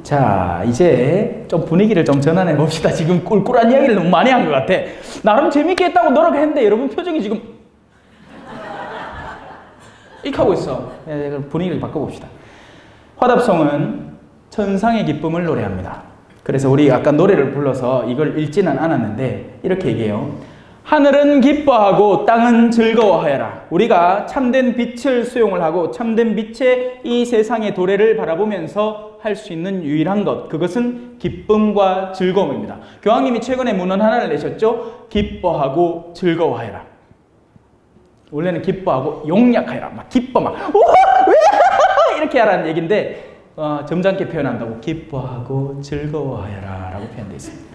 자, 이제 좀 분위기를 좀 전환해 봅시다. 지금 꿀꿀한 이야기를 너무 많이 한 것 같아. 나름 재밌게 했다고 노력했는데 여러분 표정이 지금 이렇게 하고 있어. 분위기를 바꿔봅시다. 화답송은 천상의 기쁨을 노래합니다. 그래서 우리 아까 노래를 불러서 이걸 읽지는 않았는데 이렇게 얘기해요. 하늘은 기뻐하고 땅은 즐거워하여라. 우리가 참된 빛을 수용을 하고 참된 빛의 이 세상의 도래를 바라보면서 할 수 있는 유일한 것, 그것은 기쁨과 즐거움입니다. 교황님이 최근에 문헌 하나를 내셨죠. 기뻐하고 즐거워하여라. 원래는 기뻐하고 용약하여라. 막 기뻐 막 우와! 이렇게 하라는 얘기인데 점잖게 표현한다고 기뻐하고 즐거워하여라 라고 표현되어 있습니다.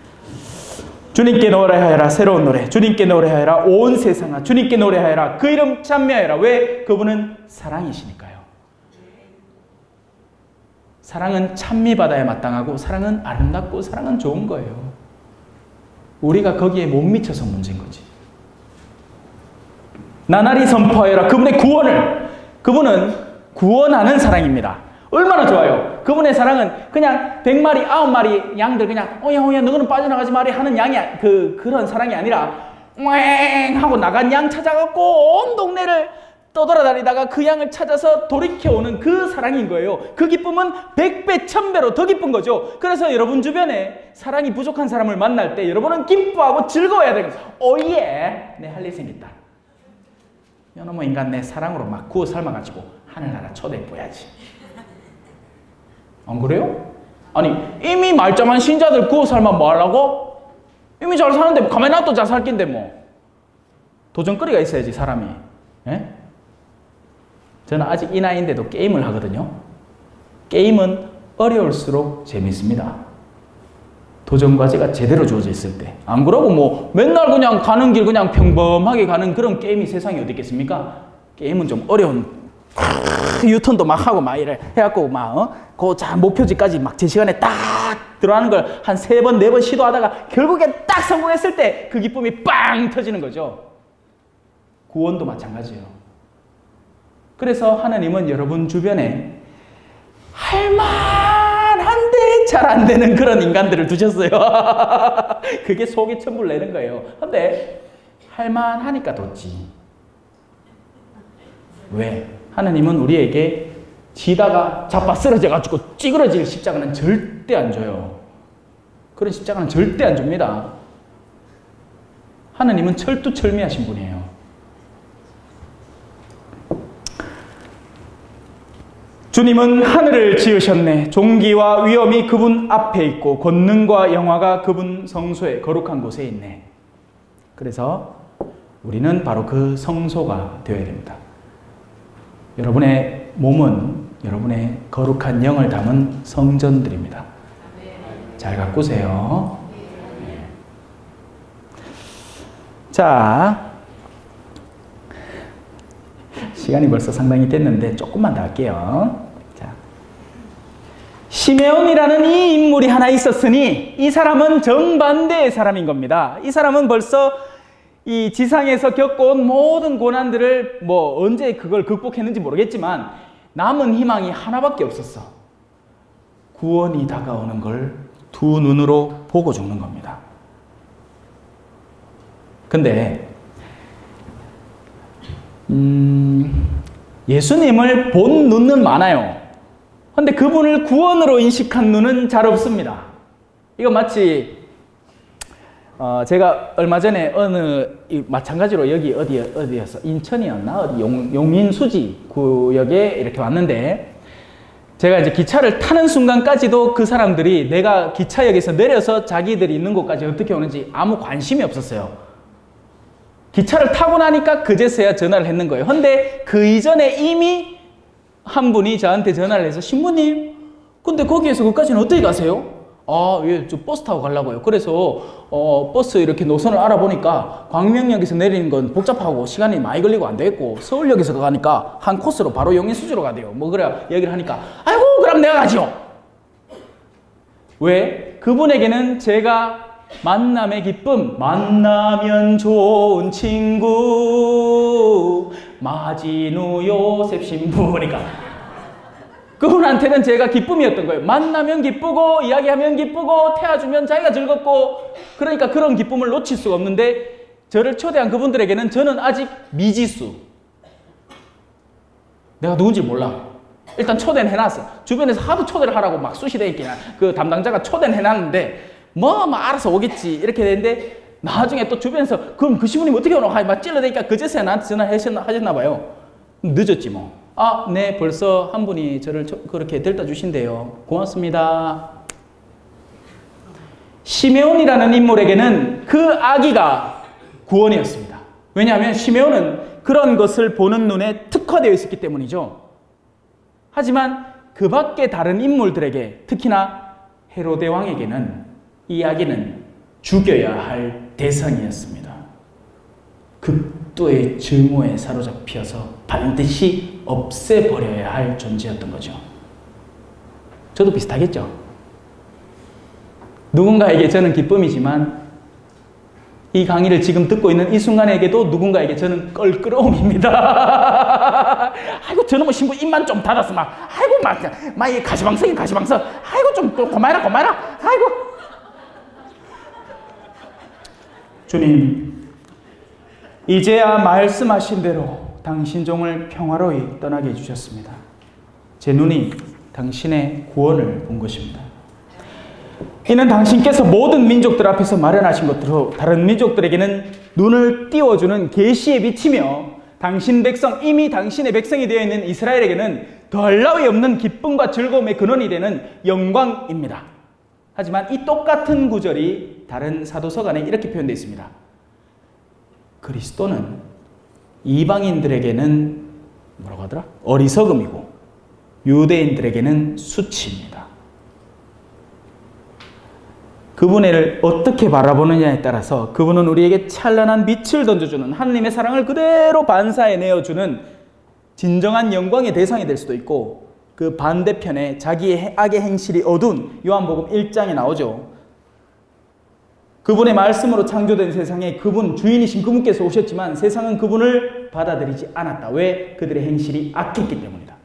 주님께 노래하여라. 새로운 노래. 주님께 노래하여라. 온 세상아 주님께 노래하여라. 그 이름 찬미하여라. 왜? 그분은 사랑이시니까요. 사랑은 찬미받아야 마땅하고 사랑은 아름답고 사랑은 좋은 거예요. 우리가 거기에 못 미쳐서 문제인 거지. 나날이 선포하여라. 그분의 구원을. 그분은 구원하는 사랑입니다. 얼마나 좋아요. 그분의 사랑은 그냥 100마리, 9마리 양들 그냥 오야 너는 빠져나가지 말이 하는 양이 그런 사랑이 아니라 왱 하고 나간 양 찾아갖고 온 동네를 떠돌아다니다가 그 양을 찾아서 돌이켜오는 그 사랑인 거예요. 그 기쁨은 100배, 1000배로 더 기쁜 거죠. 그래서 여러분 주변에 사랑이 부족한 사람을 만날 때 여러분은 기뻐하고 즐거워야 되는 거예요. 오예, 내 할 일 생겼다. 이놈의 인간 내 사랑으로 막 구워 삶아가지고 하늘나라 초대해줘야지. 안 그래요? 아니 이미 말짱한 신자들 구워 삶아 뭐 하려고? 이미 잘 사는데 뭐 가만히 놔둬 잘 살 낀데 뭐. 도전거리가 있어야지 사람이. 예? 저는 아직 이 나이인데도 게임을 하거든요. 게임은 어려울수록 재밌습니다. 도전과제가 제대로 주어져 있을 때. 안 그러고 뭐 맨날 그냥 가는 길 그냥 평범하게 가는 그런 게임이 세상에 어디 있겠습니까? 게임은 좀 어려운 유턴도 막 하고 막 이래 해갖고 막 그 목표지까지 막 제 시간에 딱 들어가는 걸 한 3번, 4번 시도하다가 결국에 딱 성공했을 때 그 기쁨이 빵 터지는 거죠. 구원도 마찬가지예요. 그래서 하나님은 여러분 주변에 할만한데 잘 안 되는 그런 인간들을 두셨어요. 그게 속이 천불 내는 거예요. 근데 할만하니까 뒀지. 왜? 하나님은 우리에게 지다가 자빠 쓰러져가지고 찌그러질 십자가는 절대 안 줘요. 그런 십자가는 절대 안 줍니다. 하나님은 철두철미하신 분이에요. 주님은 하늘을 지으셨네. 존귀와 위엄이 그분 앞에 있고 권능과 영화가 그분 성소에 거룩한 곳에 있네. 그래서 우리는 바로 그 성소가 되어야 됩니다. 여러분의 몸은 여러분의 거룩한 영을 담은 성전들입니다. 잘 가꾸세요. 자, 시간이 벌써 상당히 됐는데 조금만 더 할게요. 자, 시메온이라는 이 인물이 하나 있었으니 이 사람은 정반대의 사람인 겁니다. 이 사람은 벌써 이 지상에서 겪어온 모든 고난들을 뭐 언제 그걸 극복했는지 모르겠지만 남은 희망이 하나밖에 없었어. 구원이 다가오는 걸 두 눈으로 보고 죽는 겁니다. 근데 예수님을 본 눈은 많아요. 근데 그분을 구원으로 인식한 눈은 잘 없습니다. 이거 마치 제가 얼마 전에 마찬가지로 여기 어디였어? 인천이었나? 어디 용인수지 구역에 이렇게 왔는데 제가 이제 기차를 타는 순간까지도 그 사람들이 내가 기차역에서 내려서 자기들이 있는 곳까지 어떻게 오는지 아무 관심이 없었어요. 기차를 타고 나니까 그제서야 전화를 했는 거예요. 근데 그 이전에 이미 한 분이 저한테 전화를 해서 신부님, 근데 거기에서 거기까지는 어떻게 가세요? 아, 예, 저 버스 타고 가려고요. 그래서 버스 이렇게 노선을 알아보니까 광명역에서 내리는 건 복잡하고 시간이 많이 걸리고 안 되겠고 서울역에서 가니까 한 코스로 바로 용인수지로 가대요. 뭐 그래 얘기를 하니까 아이고 그럼 내가 가지요. 왜? 그분에게는 제가 만남의 기쁨, 만나면 좋은 친구 마지누 요셉 신부니까 그분한테는 제가 기쁨이었던 거예요. 만나면 기쁘고 이야기하면 기쁘고 태워주면 자기가 즐겁고 그러니까 그런 기쁨을 놓칠 수가 없는데 저를 초대한 그분들에게는 저는 아직 미지수. 내가 누군지 몰라. 일단 초대는 해놨어. 주변에서 하도 초대를 하라고 막 수시대 있기나 그 담당자가 초대는 해놨는데 뭐 알아서 오겠지 이렇게 되는데 나중에 또 주변에서 그럼 그 시부님 어떻게 오노? 막 찔러대니까 그제서야 나한테 전화하셨나 봐요. 늦었지 뭐. 아, 네, 벌써 한 분이 저를 그렇게 데려다 주신대요. 고맙습니다. 시메온이라는 인물에게는 그 아기가 구원이었습니다. 왜냐하면 시메온은 그런 것을 보는 눈에 특화되어 있었기 때문이죠. 하지만 그 밖에 다른 인물들에게, 특히나 헤로데 왕에게는 이 아기는 죽여야 할 대상이었습니다. 극도의 증오에 사로잡혀서 반드시 없애버려야 할 존재였던 거죠. 저도 비슷하겠죠. 누군가에게 저는 기쁨이지만 이 강의를 지금 듣고 있는 이 순간에게도 누군가에게 저는 껄끄러움입니다. 아이고 저놈의 신부 입만 좀 닫았어. 아이고 막 이 가시방석이 가시방석. 아이고 좀 고마해라. 아이고 주님, 이제야 말씀하신 대로 당신 종을 평화로이 떠나게 해주셨습니다. 제 눈이 당신의 구원을 본 것입니다. 이는 당신께서 모든 민족들 앞에서 마련하신 것으로 다른 민족들에게는 눈을 띄워주는 계시의 빛이며 당신 백성, 이미 당신의 백성이 되어 있는 이스라엘에게는 더할 나위 없는 기쁨과 즐거움의 근원이 되는 영광입니다. 하지만 이 똑같은 구절이 다른 사도서 간에 이렇게 표현되어 있습니다. 그리스도는 이방인들에게는 뭐라고 하더라? 어리석음이고 유대인들에게는 수치입니다. 그분을 어떻게 바라보느냐에 따라서 그분은 우리에게 찬란한 빛을 던져주는 하느님의 사랑을 그대로 반사해내어주는 진정한 영광의 대상이 될 수도 있고, 그 반대편에 자기의 악의 행실이 어두운 요한복음 1장에 나오죠. 그분의 말씀으로 창조된 세상에 그분, 주인이신 그분께서 오셨지만 세상은 그분을 받아들이지 않았다. 왜? 그들의 행실이 악했기 때문이다.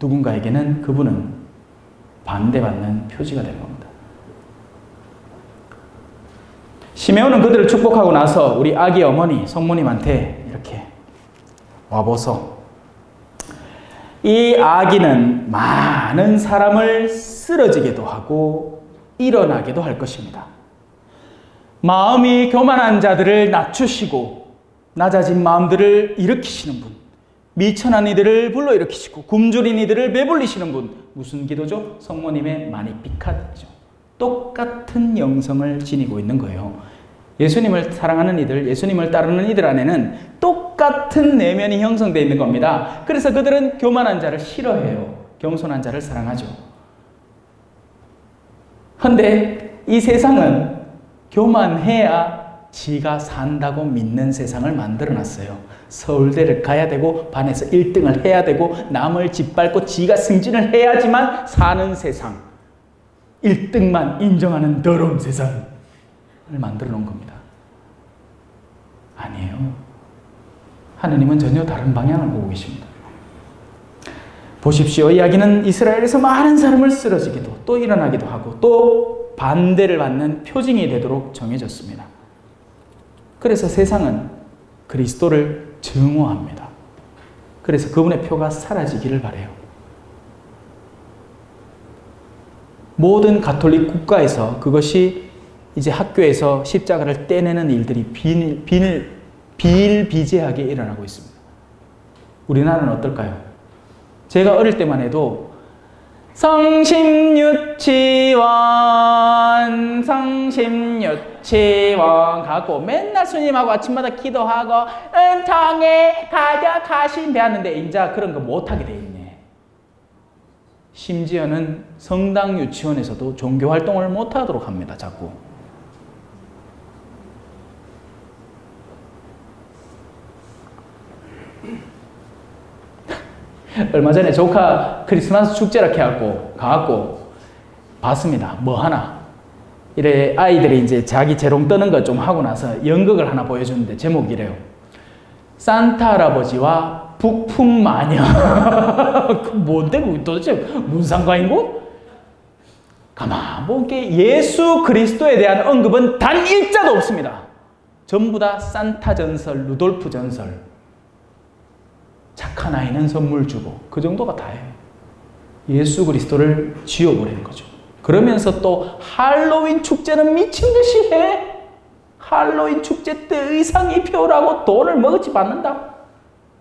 누군가에게는 그분은 반대받는 표지가 된 겁니다. 시메온은 그들을 축복하고 나서 우리 아기 어머니 성모님한테 이렇게 와보소. 이 아기는 많은 사람을 쓰러지게도 하고 일어나게도 할 것입니다. 마음이 교만한 자들을 낮추시고 낮아진 마음들을 일으키시는 분, 미천한 이들을 불러일으키시고 굶주린 이들을 배불리시는 분. 무슨 기도죠? 성모님의 마니피카죠. 똑같은 영성을 지니고 있는 거예요. 예수님을 사랑하는 이들, 예수님을 따르는 이들 안에는 똑같은 내면이 형성되어 있는 겁니다. 그래서 그들은 교만한 자를 싫어해요. 겸손한 자를 사랑하죠. 그런데 이 세상은 교만해야 지가 산다고 믿는 세상을 만들어놨어요. 서울대를 가야 되고 반에서 1등을 해야 되고 남을 짓밟고 지가 승진을 해야지만 사는 세상, 1등만 인정하는 더러운 세상을 만들어 놓은 겁니다. 아니에요. 하느님은 전혀 다른 방향을 보고 계십니다. 보십시오. 이야기는 이스라엘에서 많은 사람을 쓰러지기도 또 일어나기도 하고 또 반대를 받는 표징이 되도록 정해졌습니다. 그래서 세상은 그리스도를 증오합니다. 그래서 그분의 표가 사라지기를 바라요. 모든 가톨릭 국가에서 그것이 이제 학교에서 십자가를 떼내는 일들이 비일비재하게 일어나고 있습니다. 우리나라는 어떨까요? 제가 어릴 때만 해도 성심유치원 갖고 맨날 스님하고 아침마다 기도하고 은총에 가득하신 배웠는데 인자 그런 거 못하게 돼 있네. 심지어는 성당 유치원에서도 종교활동을 못하도록 합니다. 자꾸. 얼마 전에 조카 크리스마스 축제라 해갖고 가갖고 봤습니다. 뭐 하나 이래 아이들이 이제 자기 재롱 뜨는 거 좀 하고 나서 연극을 하나 보여주는데 제목이 이래요. 산타 할아버지와 북풍 마녀. 그 뭔데 도대체 무슨 상관이고? 가만 보게 예수 그리스도에 대한 언급은 단 일자도 없습니다. 전부 다 산타 전설, 루돌프 전설. 착한 아이는 선물 주고 그 정도가 다예요. 예수 그리스도를 지워버리는 거죠. 그러면서 또 할로윈 축제는 미친 듯이 해. 할로윈 축제 때 의상 입혀오라고 돈을 먹었지 받는다.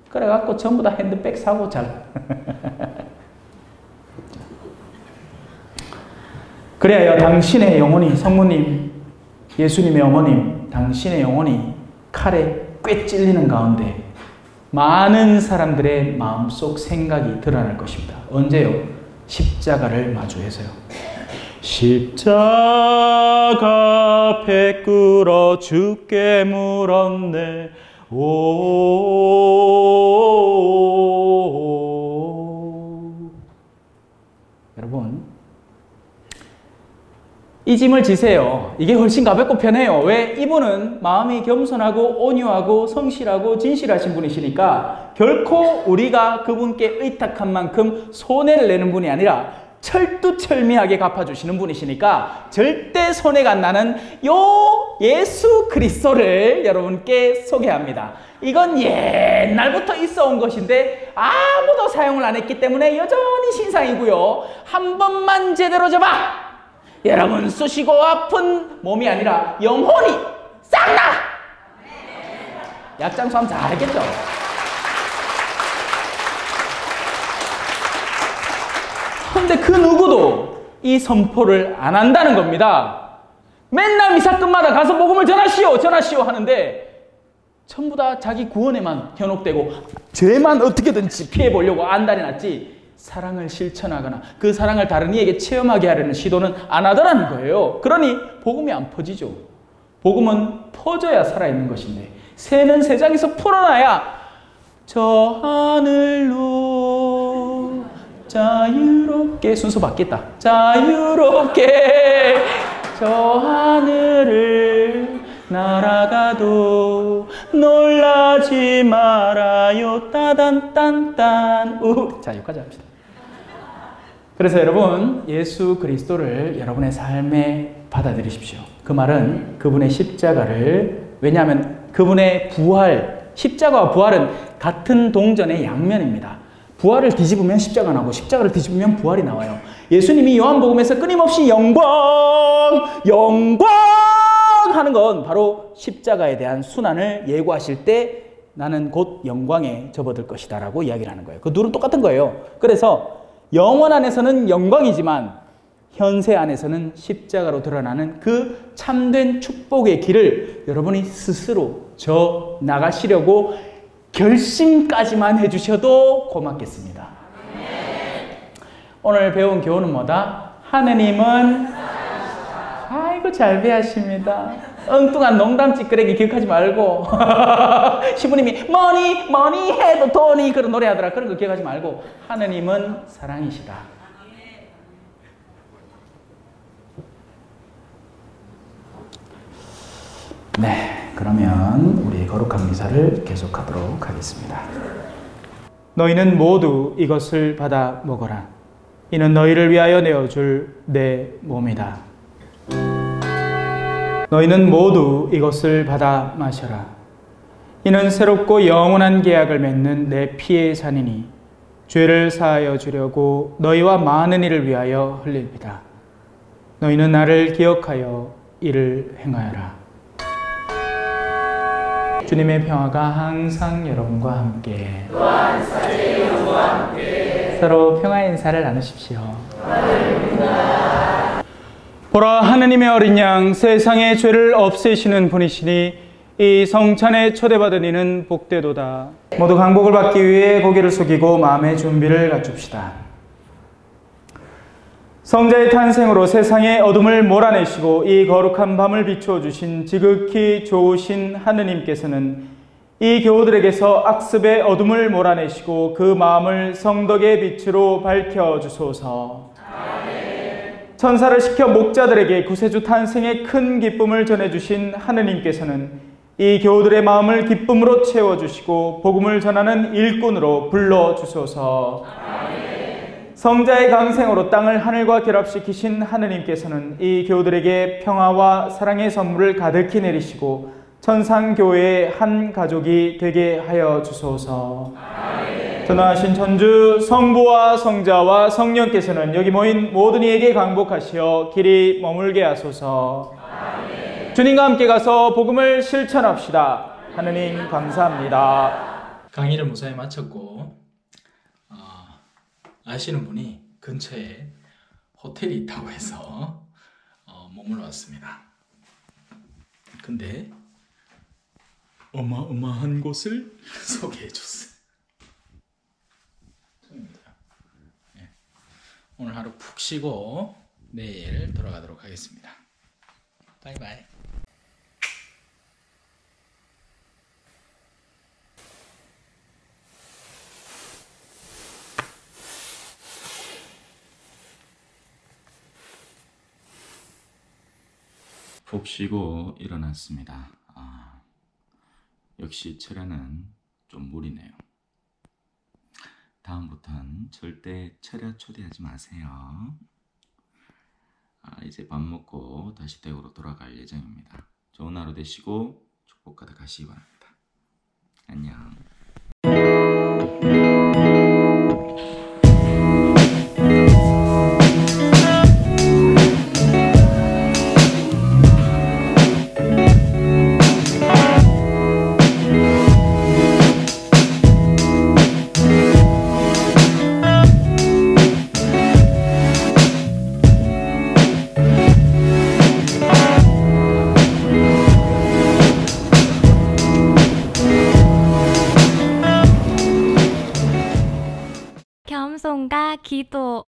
그래갖고 전부 다 핸드백 사고 잘. 그래야 당신의 영혼이, 성모님, 예수님의 어머님, 당신의 영혼이 칼에 꿰 찔리는 가운데 많은 사람들의 마음속 생각이 드러날 것입니다. 언제요? 십자가를 마주해서요. 십자가 앞에 끌어 주께 물었네. 여러분, 이 짐을 지세요. 이게 훨씬 가볍고 편해요. 왜? 이분은 마음이 겸손하고 온유하고 성실하고 진실하신 분이시니까 결코 우리가 그분께 의탁한 만큼 손해를 내는 분이 아니라 철두철미하게 갚아주시는 분이시니까 절대 손해가 안 나는 요 예수 그리스도를 여러분께 소개합니다. 이건 옛날부터 있어 온 것인데 아무도 사용을 안 했기 때문에 여전히 신상이고요. 한 번만 제대로 잡아! 여러분 쑤시고 아픈 몸이 아니라 영혼이 싹 나! 약장수 하면 잘했겠죠? 근데 그 누구도 이 선포를 안 한다는 겁니다. 맨날 미사건마다 가서 복음을 전하시오 하는데 전부 다 자기 구원에만 현혹되고 죄만 어떻게든지 피해보려고 안달이 났지 사랑을 실천하거나 그 사랑을 다른 이에게 체험하게 하려는 시도는 안 하더라는 거예요. 그러니 복음이 안 퍼지죠. 복음은 퍼져야 살아있는 것인데 새는 세상에서 풀어놔야 저 하늘로 자유롭게 순서 바뀌었다. 자유롭게 저 하늘을 날아가도 놀라지 말아요. 따단딴딴 자, 여기까지 합시다. 그래서 여러분 예수 그리스도를 여러분의 삶에 받아들이십시오. 그 말은 그분의 십자가를, 왜냐하면 그분의 부활, 십자가와 부활은 같은 동전의 양면입니다. 부활을 뒤집으면 십자가 나오고 십자가를 뒤집으면 부활이 나와요. 예수님이 요한복음에서 끊임없이 영광 하는 건 바로 십자가에 대한 순환을 예고하실 때 나는 곧 영광에 접어들 것이다 라고 이야기를 하는 거예요. 그 둘은 똑같은 거예요. 그래서 영원 안에서는 영광이지만 현세 안에서는 십자가로 드러나는 그 참된 축복의 길을 여러분이 스스로 저 나가시려고 결심까지만 해주셔도 고맙겠습니다. 오늘 배운 교훈은 뭐다? 하느님은 아이고 잘 배하십니다. 엉뚱한 농담 찌끄레기 기억하지 말고 시부님이 머니 해도 돈이 그런 노래 하더라. 그런 거 기억하지 말고 하느님은 사랑이시다. 네, 그러면 우리 거룩한 미사를 계속하도록 하겠습니다. 너희는 모두 이것을 받아 먹어라. 이는 너희를 위하여 내어줄 내 몸이다. 너희는 모두 이것을 받아 마셔라. 이는 새롭고 영원한 계약을 맺는 내 피의 잔이니 죄를 사하여 주려고 너희와 많은 이를 위하여 흘립니다. 너희는 나를 기억하여 이를 행하여라. 주님의 평화가 항상 여러분과 함께 또한 사제의 영과 함께 서로 평화의 인사를 나누십시오. 보라, 하느님의 어린 양, 세상의 죄를 없애시는 분이시니 이 성찬에 초대받은 이는 복되도다. 모두 강복을 받기 위해 고개를 숙이고 마음의 준비를 갖춥시다. 성자의 탄생으로 세상의 어둠을 몰아내시고 이 거룩한 밤을 비추어 주신 지극히 좋으신 하느님께서는 이 교우들에게서 악습의 어둠을 몰아내시고 그 마음을 성덕의 빛으로 밝혀주소서. 천사를 시켜 목자들에게 구세주 탄생의 큰 기쁨을 전해주신 하느님께서는 이 교우들의 마음을 기쁨으로 채워주시고 복음을 전하는 일꾼으로 불러주소서. 성자의 강생으로 땅을 하늘과 결합시키신 하느님께서는 이 교우들에게 평화와 사랑의 선물을 가득히 내리시고 천상교회의 한 가족이 되게 하여 주소서. 전능하신 천주 성부와 성자와 성령께서는 여기 모인 모든 이에게 강복하시어 길이 머물게 하소서. 아멘. 주님과 함께 가서 복음을 실천합시다. 하느님 감사합니다. 강의를 무사히 마쳤고 아시는 분이 근처에 호텔이 있다고 해서 머물러 왔습니다. 근데 어마어마한 곳을 소개해 줬어요. 네. 오늘 하루 푹 쉬고 내일 돌아가도록 하겠습니다. 바이바이. 푹 쉬고 일어났습니다. 역시 철야는 좀 무리네요. 다음부터는 절대 철야 초대하지 마세요. 이제 밥 먹고 다시 대구로 돌아갈 예정입니다. 좋은 하루 되시고 축복 가득하시기 바랍니다. 안녕. 겸손과 기도